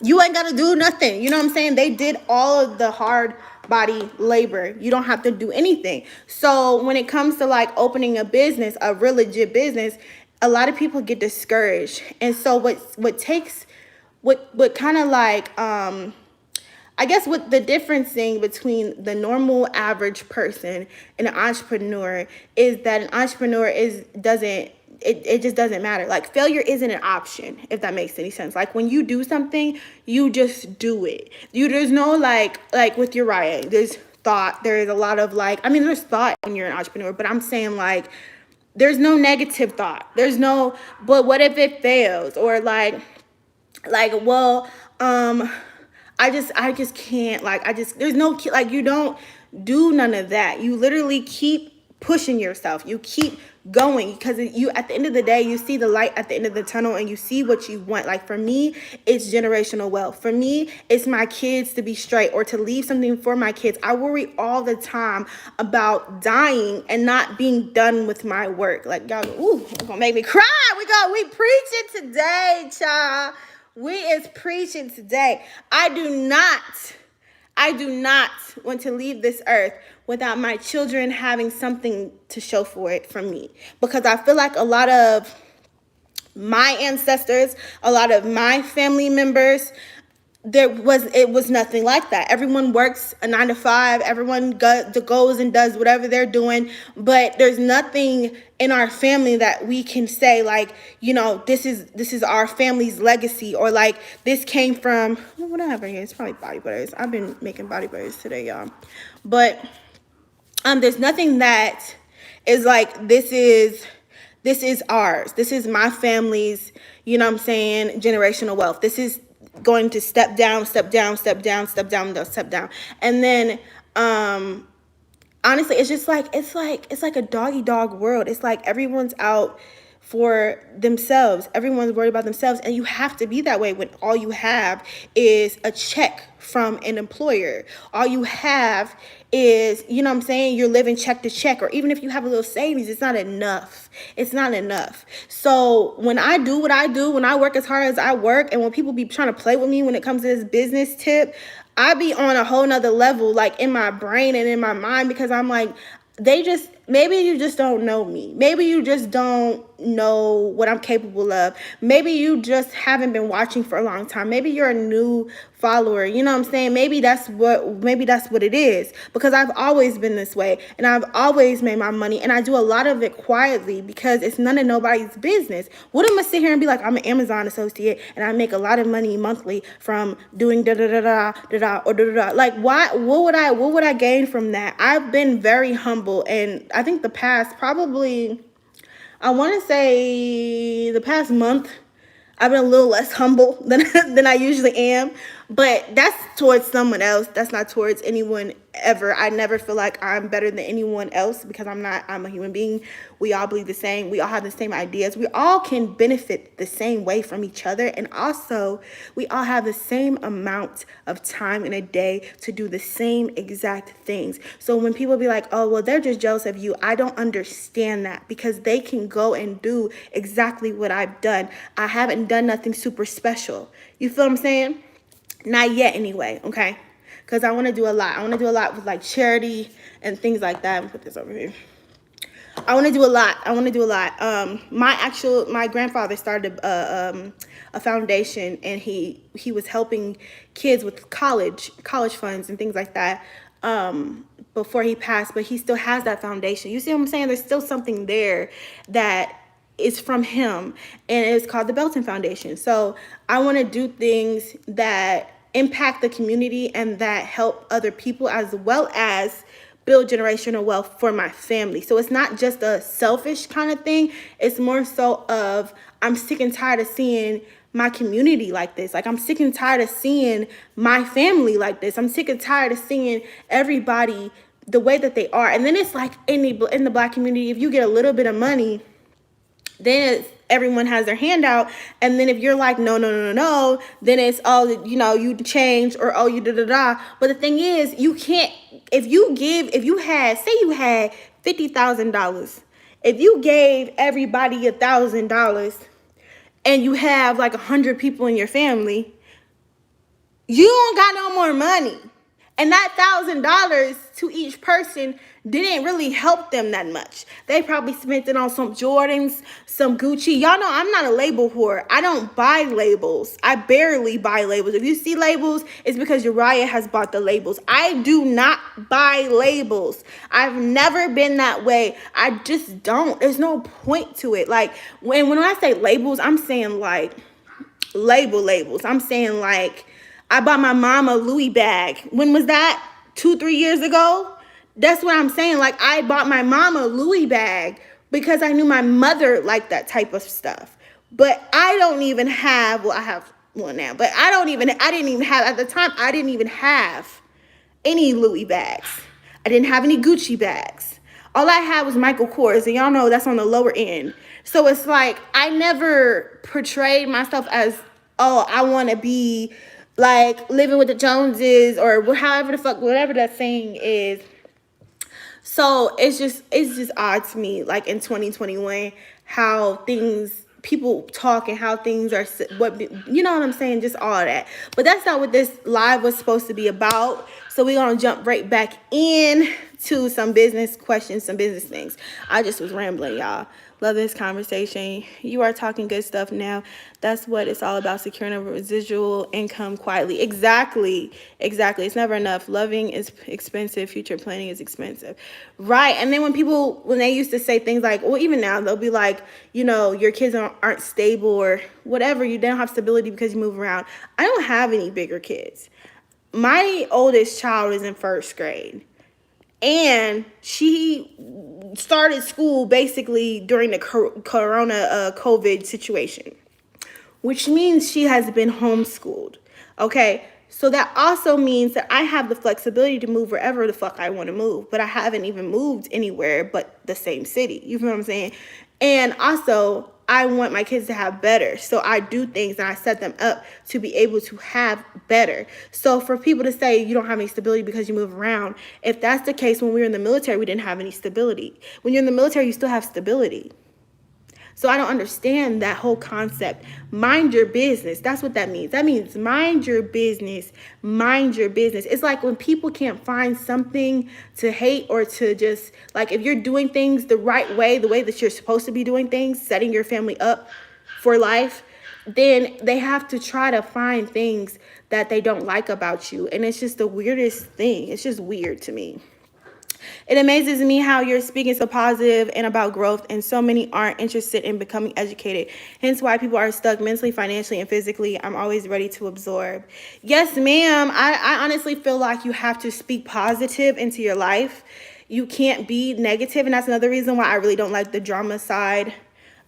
you ain't got to do nothing. You know what I'm saying? They did all of the hard body labor. You don't have to do anything. So when it comes to like opening a business, a real legit business, a lot of people get discouraged. And so what kind of like I guess what the difference thing between the normal average person and an entrepreneur is that an entrepreneur it just doesn't matter. Like, failure isn't an option, if that makes any sense. Like, when you do something, you just do it. There's no like with your writing, there's thought. There is a lot of like, I mean, there's thought when you're an entrepreneur, but I'm saying like there's no negative thought. There's no, but what if it fails? Or well, I just can't, like, there's no, like, you don't do none of that. You literally keep pushing yourself. You keep going, because you, at the end of the day, you see the light at the end of the tunnel and you see what you want. Like, for me, it's generational wealth. For me, it's my kids to be straight or to leave something for my kids. I worry all the time about dying and not being done with my work. Like, y'all, ooh, it's gonna make me cry. We preaching today, child. We is preaching today. I do not want to leave this earth without my children having something to show for it from me. Because I feel like a lot of my ancestors, a lot of my family members, it was nothing like that. Everyone works a 9 to 5. Everyone goes and does whatever they're doing, but there's nothing in our family that we can say like, you know, this is our family's legacy, or like this came from whatever. It's probably body butters. I've been making body butters today, y'all. But there's nothing that is like, this is ours. This is my family's, you know what I'm saying, generational wealth. This is going to step down, step down, step down, step down, step down. And then honestly, it's like a doggy dog world. It's like everyone's out for themselves. Everyone's worried about themselves. And you have to be that way when all you have is a check from an employer. All you have is, you know what I'm saying, you're living check to check. Or even if you have a little savings, it's not enough. It's not enough. So when I do what I do, when I work as hard as I work, and when people be trying to play with me when it comes to this business tip, I be on a whole nother level, like in my brain and in my mind, because I'm like, maybe you just don't know me. Maybe you just don't know what I'm capable of. Maybe you just haven't been watching for a long time. Maybe you're a new follower. You know what I'm saying? Maybe that's what it is, because I've always been this way and I've always made my money, and I do a lot of it quietly because it's none of nobody's business. What am I sit here and be like, I'm an Amazon associate and I make a lot of money monthly from doing da da da da da da or da da da? Like, what would I gain from that? I've been very humble, and I think the past month, I've been a little less humble than I usually am, but that's towards someone else. That's not towards anyone ever. I never feel like I'm better than anyone else, because I'm not. I'm a human being. We all believe the same. We all have the same ideas. We all can benefit the same way from each other. And also, we all have the same amount of time in a day to do the same exact things. So when people be like, oh, well, they're just jealous of you, I don't understand that, because they can go and do exactly what I've done. I haven't done nothing super special. You feel what I'm saying? Not yet anyway, okay? Because I want to do a lot. I want to do a lot with like charity and things like that. Let me put this over here. I want to do a lot. I want to do a lot. My grandfather started a foundation, and he was helping kids with college funds and things like that. Before he passed, but he still has that foundation. You see what I'm saying? There's still something there that is from him, and it's called the Belton Foundation. So I want to do things that impact the community and that help other people, as well as build generational wealth for my family. So it's not just a selfish kind of thing. It's more so of, I'm sick and tired of seeing my community like this. Like, I'm sick and tired of seeing my family like this. I'm sick and tired of seeing everybody the way that they are. And then it's like in the Black community, if you get a little bit of money, then it's, everyone has their hand out. And then if you're like, no, no, no, no, no, then it's, oh, you know, you changed, or, oh, you da-da-da. But the thing is, you can't, if you had, say you had $50,000, if you gave everybody $1,000 and you have like 100 people in your family, you don't got no more money. And that $1,000 to each person didn't really help them that much. They probably spent it on some Jordans, some Gucci. Y'all know I'm not a label whore. I don't buy labels. I barely buy labels. If you see labels, it's because Uriah has bought the labels. I do not buy labels. I've never been that way. I just don't. There's no point to it. Like, when I say labels, I'm saying like labels. I'm saying like, I bought my mom a Louis bag. When was that? 2-3 years ago? That's what I'm saying. Like, I bought my mom a Louis bag because I knew my mother liked that type of stuff. But I don't even have, well, I have one now, but I didn't even have, at the time, I didn't even have any Louis bags. I didn't have any Gucci bags. All I had was Michael Kors, and y'all know that's on the lower end. So it's like, I never portrayed myself as, oh, I want to be like living with the Joneses, or however the fuck, whatever that saying is. So it's just odd to me, like in 2021, how people talk and how things are, what, you know what I'm saying, just all of that. But that's not what this live was supposed to be about. So we're gonna jump right back in to some business questions, some business things. I just was rambling, y'all. Love this conversation. You are talking good stuff now. That's what it's all about, securing a residual income quietly. Exactly. It's never enough. Loving is expensive. Future planning is expensive. Right. And then when they used to say things like, well, even now, they'll be like, you know, your kids aren't stable or whatever. You don't have stability because you move around. I don't have any bigger kids. My oldest child is in first grade. And she started school basically during the corona COVID situation, which means she has been homeschooled. Okay, so that also means that I have the flexibility to move wherever the fuck I want to move, but I haven't even moved anywhere but the same city. You feel what I'm saying? And also, I want my kids to have better. So I do things and I set them up to be able to have better. So for people to say you don't have any stability because you move around, if that's the case, when we were in the military, we didn't have any stability. When you're in the military, you still have stability. So I don't understand that whole concept. Mind your business. That's what that means. That means mind your business. Mind your business. It's like when people can't find something to hate or to just, like, if you're doing things the right way, the way that you're supposed to be doing things, setting your family up for life, then they have to try to find things that they don't like about you. And it's just the weirdest thing. It's just weird to me. It amazes me how you're speaking so positive and about growth, and so many aren't interested in becoming educated. Hence why people are stuck mentally, financially, and physically. I'm always ready to absorb. Yes, ma'am. I honestly feel like you have to speak positive into your life. You can't be negative, and that's another reason why I really don't like the drama side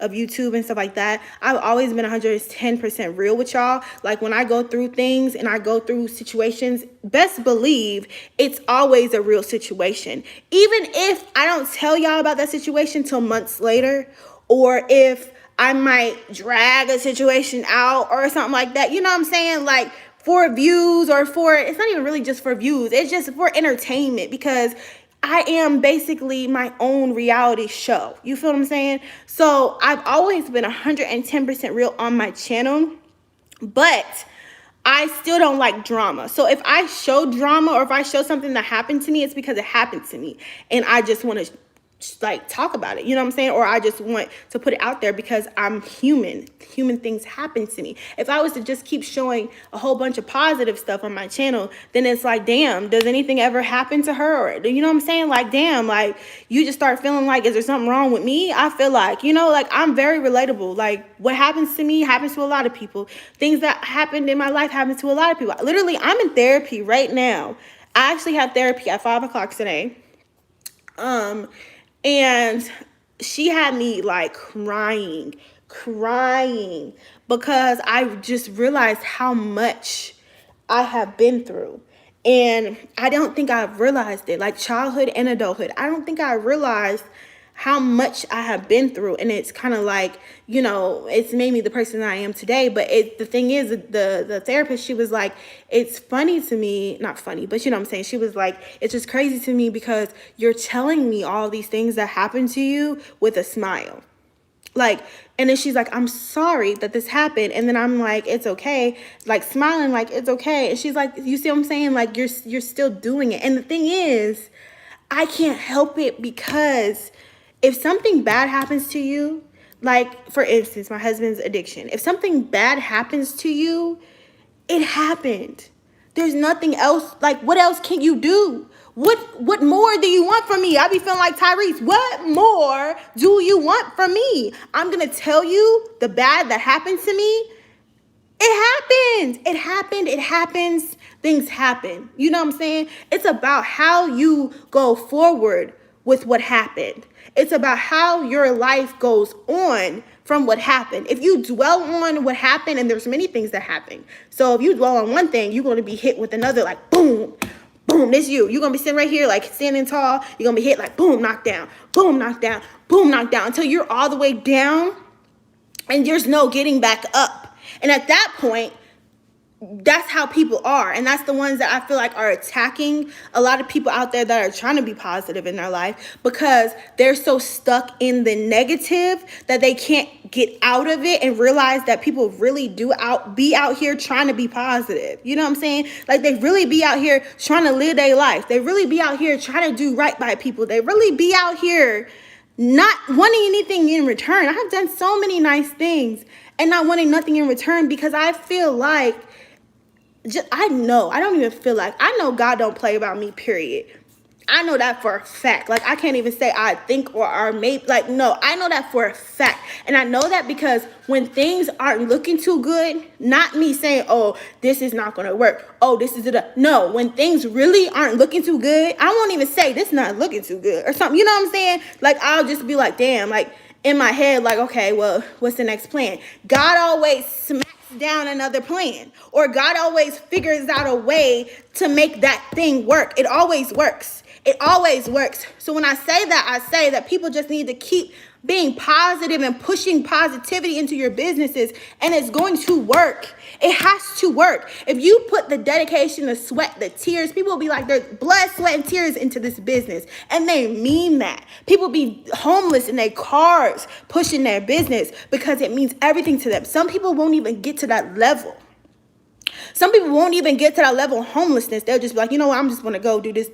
of YouTube and stuff like that. I've always been 110% real with y'all. Like, when I go through things and I go through situations, best believe it's always a real situation. Even if I don't tell y'all about that situation till months later, or if I might drag a situation out or something like that, you know what I'm saying? Like, for views, or it's not even really just for views. It's just for entertainment, because I am basically my own reality show. You feel what I'm saying? So I've always been 110% real on my channel, but I still don't like drama. So if I show drama, or if I show something that happened to me, it's because it happened to me, and I just want to like talk about it, you know what I'm saying? Or I just want to put it out there because I'm human. Human things happen to me. If I was to just keep showing a whole bunch of positive stuff on my channel, then it's like, damn, does anything ever happen to her? Or, you know what I'm saying? Like, damn, like you just start feeling like, is there something wrong with me? I feel like, you know, like I'm very relatable. Like what happens to me happens to a lot of people. Things that happened in my life happen to a lot of people. Literally, I'm in therapy right now. I actually had therapy at 5 o'clock today. And she had me like crying because I just realized how much I have been through. And I don't think I've realized it, like childhood and adulthood. I don't think I realized how much I have been through. And it's kind of like, you know, it's made me the person I am today. But the thing is, the therapist, she was like, it's funny to me, not funny, but you know what I'm saying? She was like, it's just crazy to me because you're telling me all these things that happened to you with a smile. Like, and then she's like, I'm sorry that this happened. And then I'm like, it's okay. Like smiling, like, it's okay. And she's like, you see what I'm saying? Like, you're still doing it. And the thing is, I can't help it because if something bad happens to you, like for instance, my husband's addiction, if something bad happens to you, it happened. There's nothing else. Like, what else can you do? What more do you want from me? I be feeling like Tyrese. What more do you want from me? I'm gonna tell you the bad that happened to me. It happened. It happened. It happens. Things happen. You know what I'm saying? It's about how you go forward with what happened. It's about how your life goes on from what happened. If you dwell on what happened, and there's many things that happen. So if you dwell on one thing, you're going to be hit with another, like boom, boom, this you. You're going to be sitting right here, like standing tall. You're going to be hit like boom, knocked down, boom, knocked down, boom, knocked down, until you're all the way down and there's no getting back up. And at that point, that's how people are. And that's the ones that I feel like are attacking a lot of people out there that are trying to be positive in their life, because they're so stuck in the negative that they can't get out of it and realize that people really do be out here trying to be positive. You know what I'm saying? Like they really be out here trying to live their life. They really be out here trying to do right by people. They really be out here not wanting anything in return. I have done so many nice things and not wanting nothing in return because I feel like, I know God don't play about me, period. I know that for a fact. Like, I can't even say I think or maybe, like, no, I know that for a fact. And I know that because when things aren't looking too good, not me saying, oh, this is not going to work. Oh, this is it. No, when things really aren't looking too good, I won't even say this not looking too good or something. You know what I'm saying? Like, I'll just be like, damn, like in my head, like, okay, well, what's the next plan? God always smacks down another plan, or God always figures out a way to make that thing work. It always works. It always works. So when I say that, I say that people just need to keep being positive and pushing positivity into your businesses, and it's going to work. It has to work. If you put the dedication, the sweat, the tears, people will be like, there's blood, sweat, and tears into this business. And they mean that. People be homeless in their cars pushing their business because it means everything to them. Some people won't even get to that level. Some people won't even get to that level of homelessness. They'll just be like, you know what, I'm just going to go do this,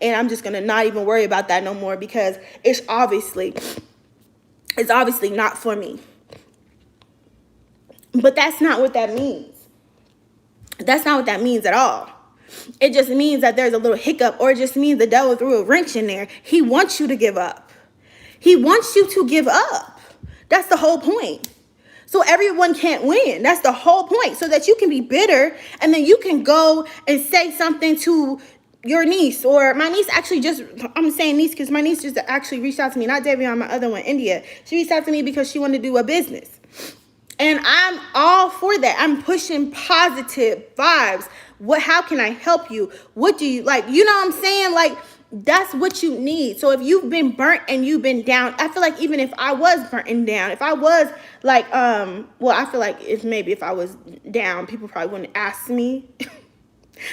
and I'm just going to not even worry about that no more because it's obviously not for me. But that's not what that means. That's not what that means at all. It just means that there's a little hiccup, or it just means the devil threw a wrench in there. He wants you to give up. He wants you to give up. That's the whole point. So everyone can't win. That's the whole point. So that you can be bitter, and then you can go and say something to your niece, or my niece actually just, I'm saying niece because my niece just actually reached out to me, not Debbie, on my other one, India. She reached out to me because she wanted to do a business. And I'm all for that. I'm pushing positive vibes. How can I help you? What do you like? You know what I'm saying? Like, that's what you need. So if you've been burnt and you've been down, I feel like even if I was burnt and down, if I was like, I feel like if I was down, people probably wouldn't ask me.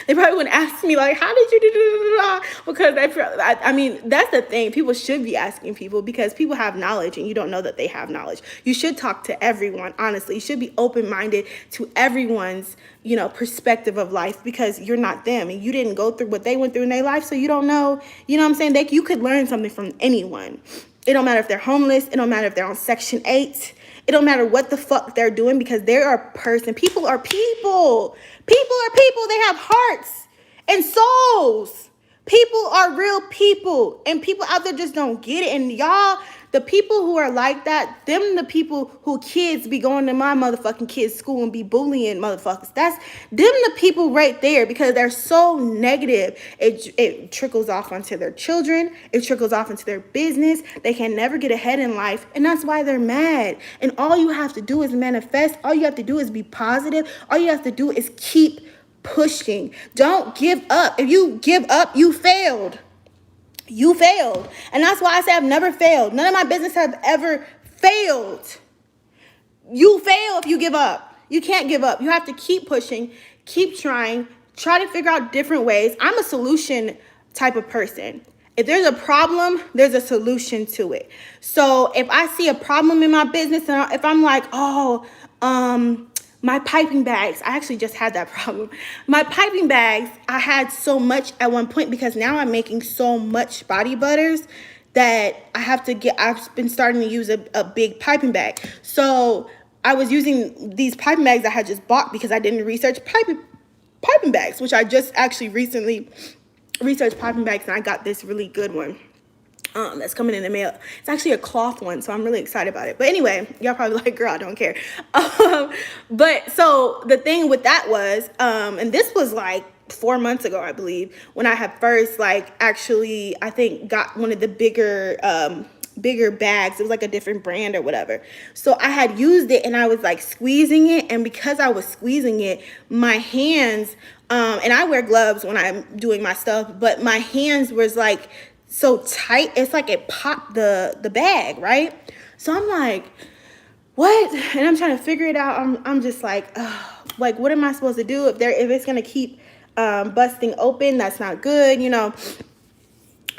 They probably wouldn't ask me like, how did you do, because I mean, that's the thing. People should be asking people because people have knowledge and you don't know that they have knowledge. You should talk to everyone, honestly. You should be open-minded to everyone's, perspective of life, because you're not them and you didn't go through what they went through in their life. So you don't know, what I'm saying? You could learn something from anyone. It don't matter if they're homeless. It don't matter if they're on Section 8. It don't matter what the fuck they're doing, because they're a person. People are people. People are people. They have hearts and souls. People are real people. And people out there just don't get it. And y'all, the people who are like that, them the people who kids be going to my motherfucking kids' school and be bullying motherfuckers. That's them the people right there, because they're so negative. It trickles off onto their children. It trickles off into their business. They can never get ahead in life. And that's why they're mad. And all you have to do is manifest. All you have to do is be positive. All you have to do is keep pushing. Don't give up. If you give up, you failed. You failed. And that's why I say I've never failed. None of my business have ever failed. You fail if you give up. You can't give up. You have to keep pushing, keep trying, try to figure out different ways. I'm a solution type of person. If there's a problem, there's a solution to it. So if I see a problem in my business, and if I'm like, my piping bags, I actually just had that problem. My piping bags, I had so much at one point, because now I'm making so much body butters that I've been starting to use a big piping bag. So I was using these piping bags I had just bought because I didn't research piping bags, which I just actually recently researched piping bags, and I got this really good one. That's coming in the mail. It's actually a cloth one, so I'm really excited about it. But anyway, y'all probably like, girl, I don't care. But so the thing with that was, and this was like 4 months ago, I believe, when I had first actually, I think, got one of the bigger bags. It was like a different brand or whatever. So I had used it and I was squeezing it, and because I was squeezing it, my hands, and I wear gloves when I'm doing my stuff, but my hands was so tight, it's it popped the bag, right? So I'm like, what? And I'm trying to figure it out. I'm just what am I supposed to do if it's gonna keep busting open? That's not good,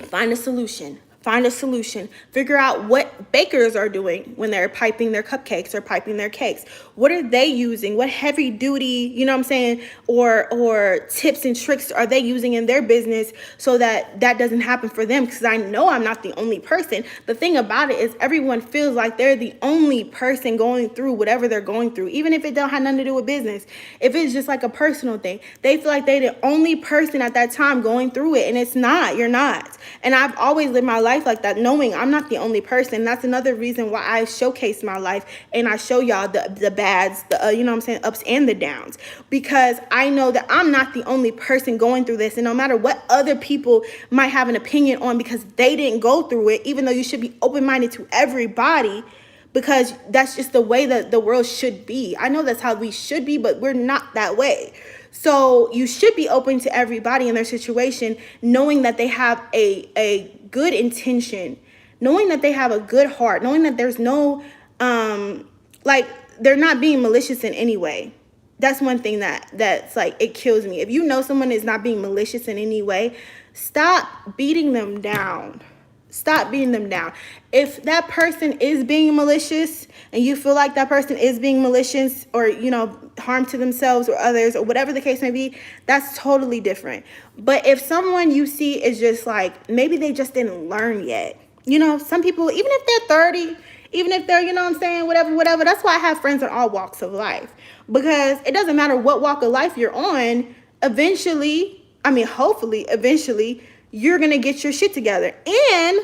Find a solution. Figure out what bakers are doing when they're piping their cupcakes or piping their cakes. What are they using? What heavy duty, or tips and tricks are they using in their business so that doesn't happen for them? Because I know I'm not the only person. The thing about it is everyone feels like they're the only person going through whatever they're going through, even if it don't have nothing to do with business. If it's just a personal thing, they feel like they're the only person at that time going through it, and it's not. You're not. And I've always lived my life like that, knowing I'm not the only person. That's another reason why I showcase my life and I show y'all the bads, the ups and the downs, because I know that I'm not the only person going through this. And no matter what other people might have an opinion on because they didn't go through it, even though you should be open-minded to everybody, because that's just the way that the world should be. I know that's how we should be, but we're not that way. So you should be open to everybody in their situation, knowing that they have a good intention, knowing that they have a good heart, knowing that there's no, they're not being malicious in any way. That's one thing that's it kills me. If you know someone is not being malicious in any way, stop beating them down. Stop beating them down. If that person is being malicious and you feel like that person is being malicious or, harm to themselves or others or whatever the case may be, that's totally different. But if someone you see is just maybe they just didn't learn yet. Some people, even if they're 30, even if they're, whatever. That's why I have friends in all walks of life, because it doesn't matter what walk of life you're on. Hopefully, eventually, you're going to get your shit together. And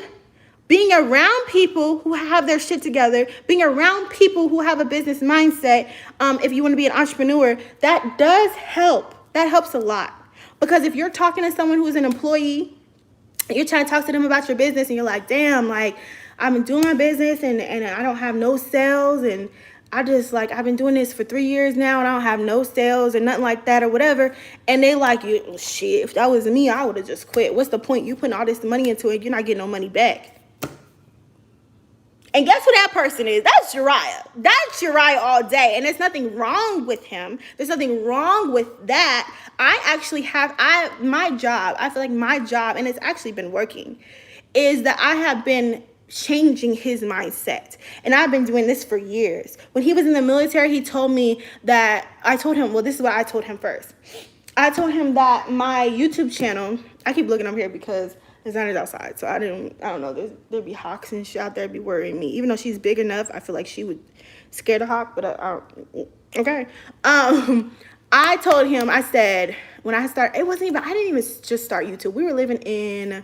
being around people who have their shit together, being around people who have a business mindset, if you want to be an entrepreneur, that does help. That helps a lot. Because if you're talking to someone who's an employee, and you're trying to talk to them about your business, and you're like, damn, I've been doing my business and I don't have no sales, and I've been doing this for 3 years now and I don't have no sales or nothing like that or whatever. And they you, shit, if that was me, I would have just quit. What's the point? You putting all this money into it, you're not getting no money back. And guess who that person is? That's Uriah. That's Uriah all day. And there's nothing wrong with him. There's nothing wrong with that. I actually have, my job, I feel like my job, and it's actually been working, is that I have been changing his mindset. And I've been doing this for years. When he was in the military, he told me that, I told him, well, this is what I told him first. I told him that my YouTube channel, I keep looking up here because the sun is outside, so I don't know. There'd be hawks and shit out there be worrying me. Even though she's big enough, I feel like she would scare the hawk. But okay. I told him. I said when I started, it wasn't even. I didn't even just start YouTube. We were living in.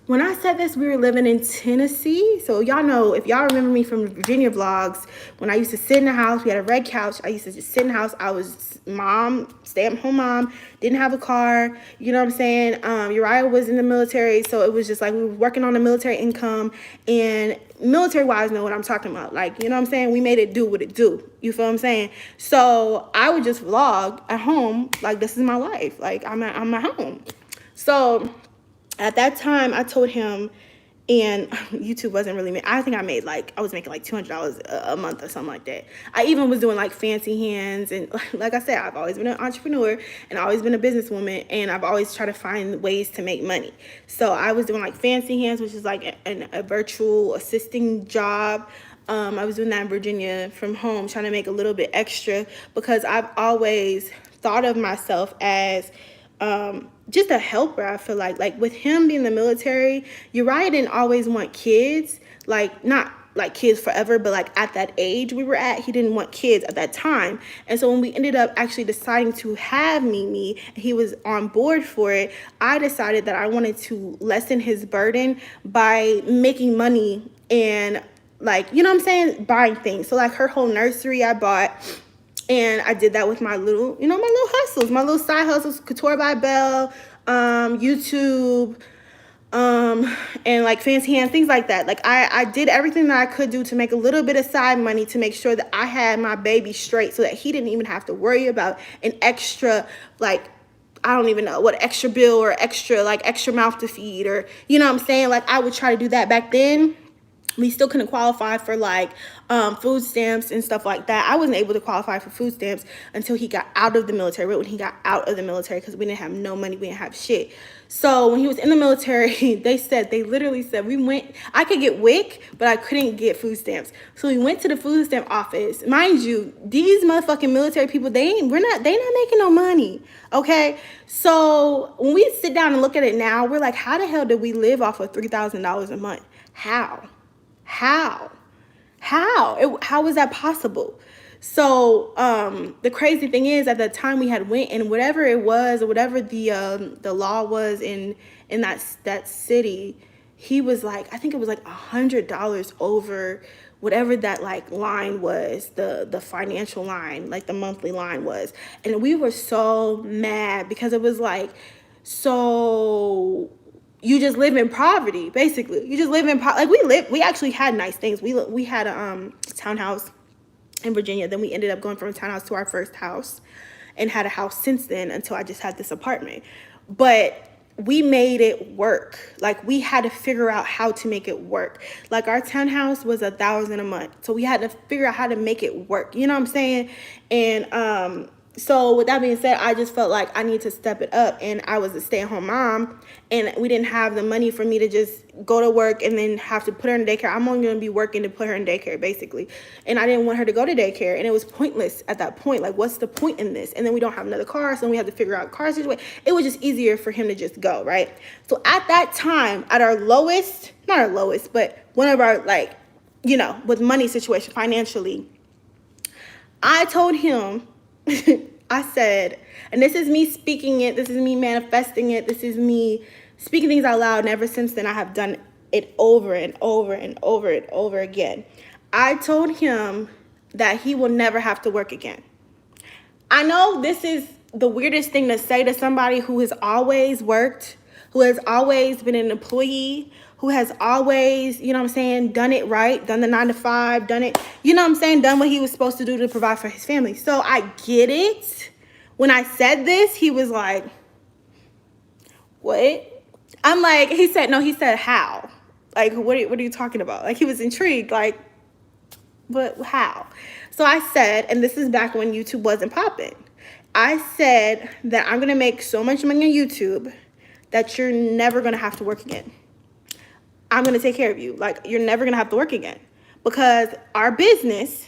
When I said this, we were living in Tennessee. So y'all know, if y'all remember me from Virginia vlogs, when I used to sit in the house, we had a red couch. I used to just sit in the house. I was mom, stay-at-home mom, didn't have a car. You know what I'm saying? Uriah was in the military. So it was just like we were working on a military income. And military-wise know what I'm talking about. Like, you know what I'm saying? We made it do what it do. You feel what I'm saying? So I would just vlog at home. Like, this is my life. Like, I'm at home. So at that time, I told him, and YouTube wasn't really I think I was making like $200 a month or something like that. I even was doing like fancy hands, and like I said, I've always been an entrepreneur and always been a businesswoman, and I've always tried to find ways to make money. So I was doing like fancy hands, which is like a virtual assisting job. I was doing that in Virginia from home, trying to make a little bit extra, because I've always thought of myself as just a helper. I feel like with him being in the military, Uriah didn't always want kids, like not like kids forever, but like at that age we were at, he didn't want kids at that time. And so when we ended up actually deciding to have Mimi, and he was on board for it, I decided that I wanted to lessen his burden by making money and, like, you know what I'm saying, buying things. So like her whole nursery I bought. And I did that with my little, my little hustles, my little side hustles, Couture by Belle, YouTube, and like fancy hands, things like that. Like I did everything that I could do to make a little bit of side money to make sure that I had my baby straight, so that he didn't even have to worry about an extra, like, I don't even know what extra bill or extra mouth to feed, or, you know what I'm saying? Like I would try to do that back then. We still couldn't qualify for like food stamps and stuff like that. I wasn't able to qualify for food stamps until he got out of the military, right when he got out of the military, because we didn't have no money, we didn't have shit. So when he was in the military, they literally said, I could get WIC, but I couldn't get food stamps. So we went to the food stamp office. Mind you, these motherfucking military people, they not making no money, okay? So when we sit down and look at it now, we're like, how the hell did we live off of $3,000 a month? How was that possible? So the crazy thing is, at the time we had went, and whatever it was, or whatever the law was in that city, he was like, I think it was like $100 over whatever that like line was, the financial line, like the monthly line was. And we were so mad, because it was like, so you just live in poverty, basically. You just live in we actually had nice things. We had a townhouse in Virginia. Then we ended up going from a townhouse to our first house, and had a house since then, until I just had this apartment. But we made it work. Like we had to figure out how to make it work. Like our townhouse was $1,000 a month, so we had to figure out how to make it work. You know what I'm saying? And so with that being said, I just felt like I needed to step it up, and I was a stay-at-home mom, and we didn't have the money for me to just go to work and then have to put her in daycare. I'm only going to be working to put her in daycare, basically. And I didn't want her to go to daycare, and it was pointless at that point. Like, what's the point in this? And then we don't have another car, so we have to figure out car situation. It was just easier for him to just go, right? So at that time, at our lowest, not our lowest, but one of our, like, with money situation financially, I told him, I said, and this is me speaking it, this is me manifesting it, this is me speaking things out loud, and ever since then I have done it over and over and over and over again. I told him that he will never have to work again. I know this is the weirdest thing to say to somebody who has always worked, who has always been an employee, who has always, done it right, done the 9 to 5, done it, done what he was supposed to do to provide for his family. So I get it. When I said this, he was like, what? I'm like, he said, how? Like, what are you talking about? Like, he was intrigued. Like, but how? So I said, and this is back when YouTube wasn't popping. I said that I'm gonna make so much money on YouTube that you're never gonna have to work again. I'm gonna take care of you. Like, you're never gonna have to work again, because our business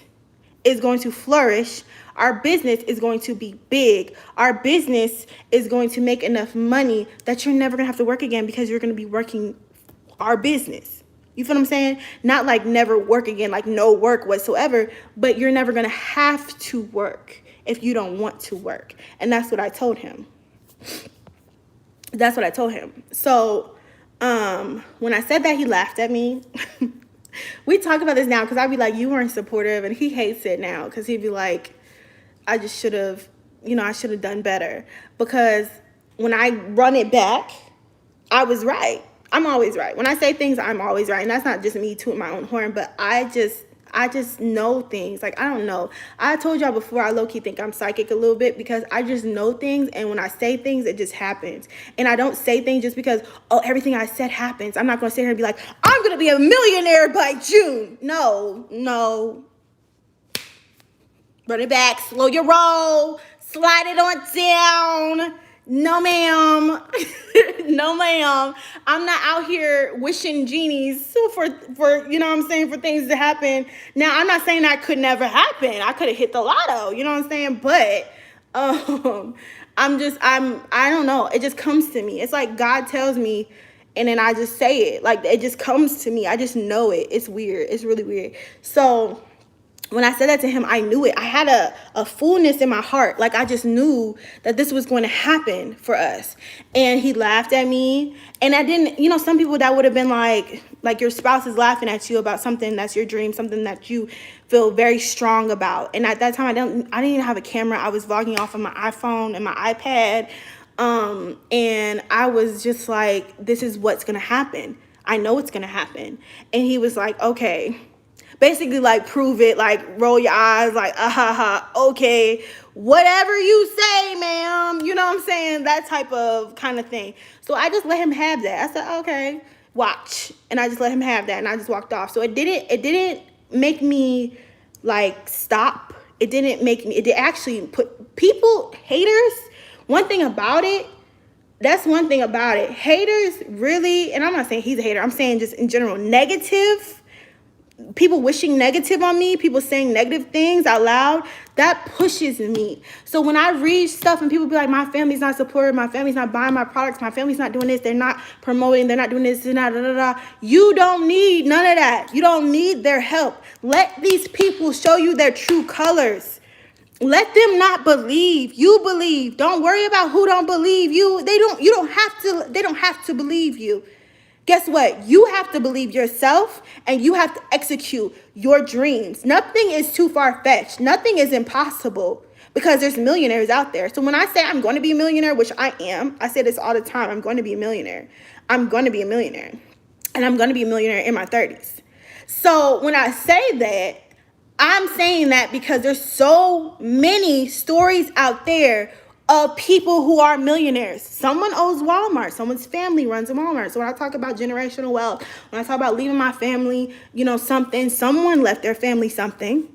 is going to flourish. Our business is going to be big. Our business is going to make enough money that you're never gonna have to work again, because you're gonna be working our business. You feel what I'm saying? Not like never work again, like no work whatsoever, but you're never gonna have to work if you don't want to work. And that's what I told him. That's what I told him. So when I said that, he laughed at me. We talk about this now because I'd be like, you weren't supportive, and he hates it now because he'd be like, I just should have, I should have done better. Because when I run it back, I was right. I'm always right. When I say things, I'm always right. And that's not just me tooting my own horn, but I just know things. Like, I don't know. I told y'all before, I low-key think I'm psychic a little bit, because I just know things, and when I say things, it just happens. And I don't say things just because, oh, everything I said happens. I'm not going to sit here and be like, I'm going to be a millionaire by June. No. Run it back, slow your roll, slide it on down. No, ma'am. No, ma'am. I'm not out here wishing genies for for things to happen. Now, I'm not saying that could never happen. I could have hit the lotto, you know what I'm saying? But I don't know. It just comes to me. It's like God tells me, and then I just say it. Like, it just comes to me. I just know it. It's weird. It's really weird. So when I said that to him, I knew it. I had a fullness in my heart. Like, I just knew that this was going to happen for us. And he laughed at me. And I didn't, some people that would have been like your spouse is laughing at you about something that's your dream, something that you feel very strong about. And at that time, I didn't even have a camera. I was vlogging off of my iPhone and my iPad. And I was just like, this is what's going to happen. I know it's going to happen. And he was like, okay. Basically, like, prove it, like, roll your eyes, like, okay, whatever you say, ma'am, you know what I'm saying? That type of kind of thing. So I just let him have that. I said, okay, watch. And I just let him have that, and I just walked off. So it didn't make me, like, stop. It didn't make me, it actually put people, haters, one thing about it, that's one thing about it. Haters really, and I'm not saying he's a hater, I'm saying just in general, negative, people wishing negative on me, people saying negative things out loud, that pushes me. So when I read stuff and people be like, my family's not supportive, my family's not buying my products, my family's not doing this, they're not promoting, they're not doing this, and that, you don't need none of that. You don't need their help. Let these people show you their true colors. Let them not believe. You believe. Don't worry about who don't believe you. They don't have to believe you. Guess what? You have to believe yourself, and you have to execute your dreams. Nothing is too far-fetched. Nothing is impossible, because there's millionaires out there. So when I say I'm going to be a millionaire, which I am, I say this all the time, I'm going to be a millionaire. I'm going to be a millionaire, and I'm going to be a millionaire in my 30s. So when I say that, I'm saying that because there's so many stories out there of people who are millionaires. Someone owes Walmart. Someone's family runs a Walmart. So when I talk about generational wealth, when I talk about leaving my family, something, someone left their family something.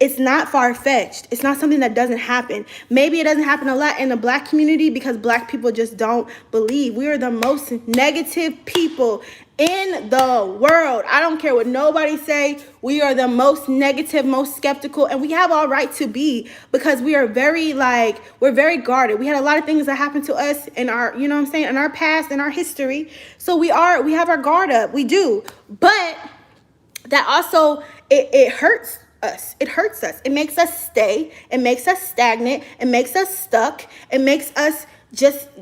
It's not far-fetched. It's not something that doesn't happen. Maybe it doesn't happen a lot in the Black community because Black people just don't believe. We are the most negative people in the world. I don't care what nobody say. We are the most negative, most skeptical, and we have all right to be, because we are we're very guarded. We had a lot of things that happened to us in our, in our past, in our history. So we have our guard up. We do. But that also, it hurts us. It hurts us. It makes us stay. It makes us stagnant. It makes us stuck. It makes us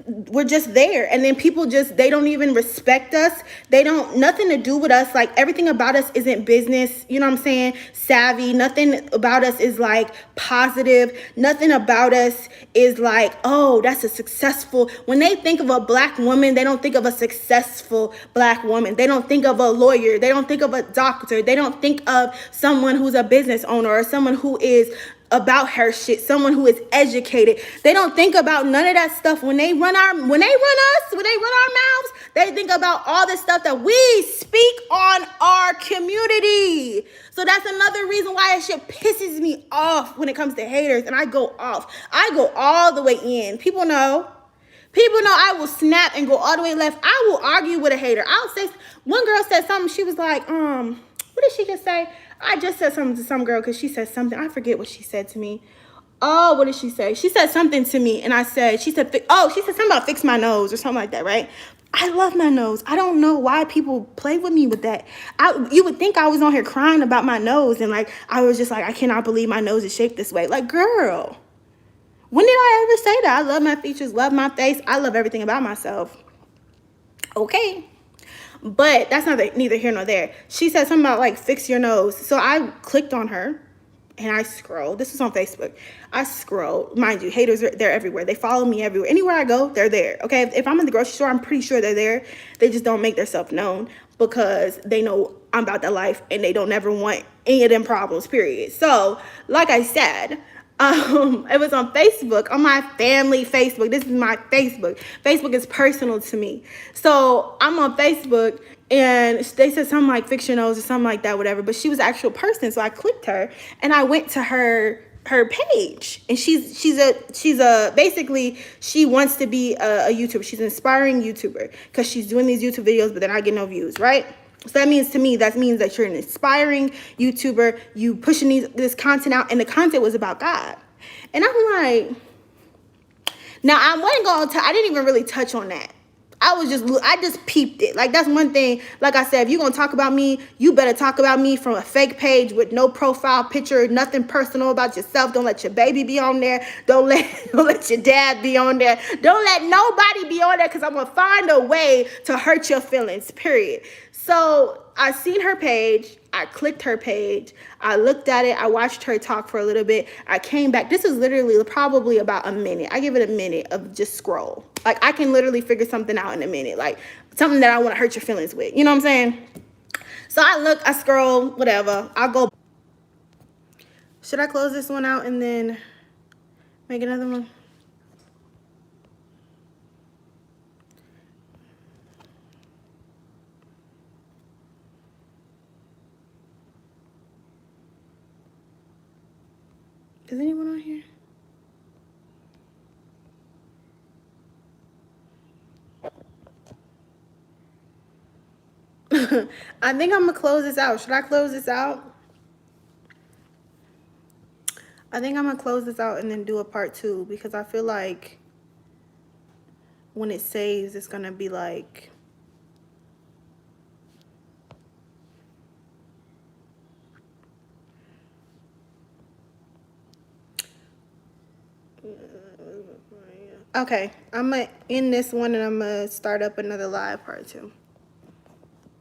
we're just there. And then people they don't even respect us. They don't, nothing to do with us. Like, everything about us isn't business, you know what I'm saying? Savvy. Nothing about us is like positive. Nothing about us is like, oh, that's a successful. When they think of a Black woman, they don't think of a successful Black woman. They don't think of a lawyer. They don't think of a doctor. They don't think of someone who's a business owner or someone who is about her shit, someone who is educated. They don't think about none of that stuff when they run our mouths. They think about all the stuff that we speak on our community. So that's another reason why that shit pisses me off when it comes to haters, and I go off. I go all the way in. People know I will snap and go all the way left. I will argue with a hater. I'll say, one girl said something. She was like, what did she just say? I just said something to some girl because she said something. I forget what she said to me. Oh, what did she say? She said something to me, and she said something about fix my nose or something like that, right? I love my nose. I don't know why people play with me with that. You would think I was on here crying about my nose, and like I was just like, I cannot believe my nose is shaped this way. Like, girl, when did I ever say that? I love my features, love my face. I love everything about myself. Okay. But that's neither here nor there. She said something about like fix your nose. So I clicked on her and I scrolled. This was on Facebook. I scrolled. Mind you, haters, they're everywhere. They follow me everywhere. Anywhere I go, they're there. Okay. If I'm in the grocery store, I'm pretty sure they're there. They just don't make themselves known because they know I'm about that life and they don't ever want any of them problems, period. So, like I said, it was on Facebook, on my family Facebook. This is my Facebook. Facebook is personal to me. So I'm on Facebook and they said something like fix your nose or something like that, whatever. But she was an actual person. So I clicked her and I went to her page. And she's a basically she wants to be a YouTuber. She's an inspiring YouTuber because she's doing these YouTube videos, but then I get no views, right? So that means that you're an inspiring YouTuber. You pushing this content out, and the content was about God. And I'm like, now I didn't even really touch on that. I just peeped it. Like, that's one thing. Like I said, if you're gonna talk about me, you better talk about me from a fake page with no profile picture, nothing personal about yourself. Don't let your baby be on there. Don't let your dad be on there. Don't let nobody be on there, because I'm gonna find a way to hurt your feelings, period. So I seen her page. I clicked her page. I looked at it. I watched her talk for a little bit. I came back. This is literally probably about a minute. I give it a minute of just scroll. Like, I can literally figure something out in a minute. Like, something that I want to hurt your feelings with. You know what I'm saying? So I look, I scroll, whatever. I'll go. Should I close this one out and then make another one? Is anyone on here? I think I'm gonna close this out. Should I close this out? I think I'm gonna close this out and then do a part 2, because I feel like when it saves, it's gonna be like, okay, I'm gonna end this one and I'm gonna start up another live part 2.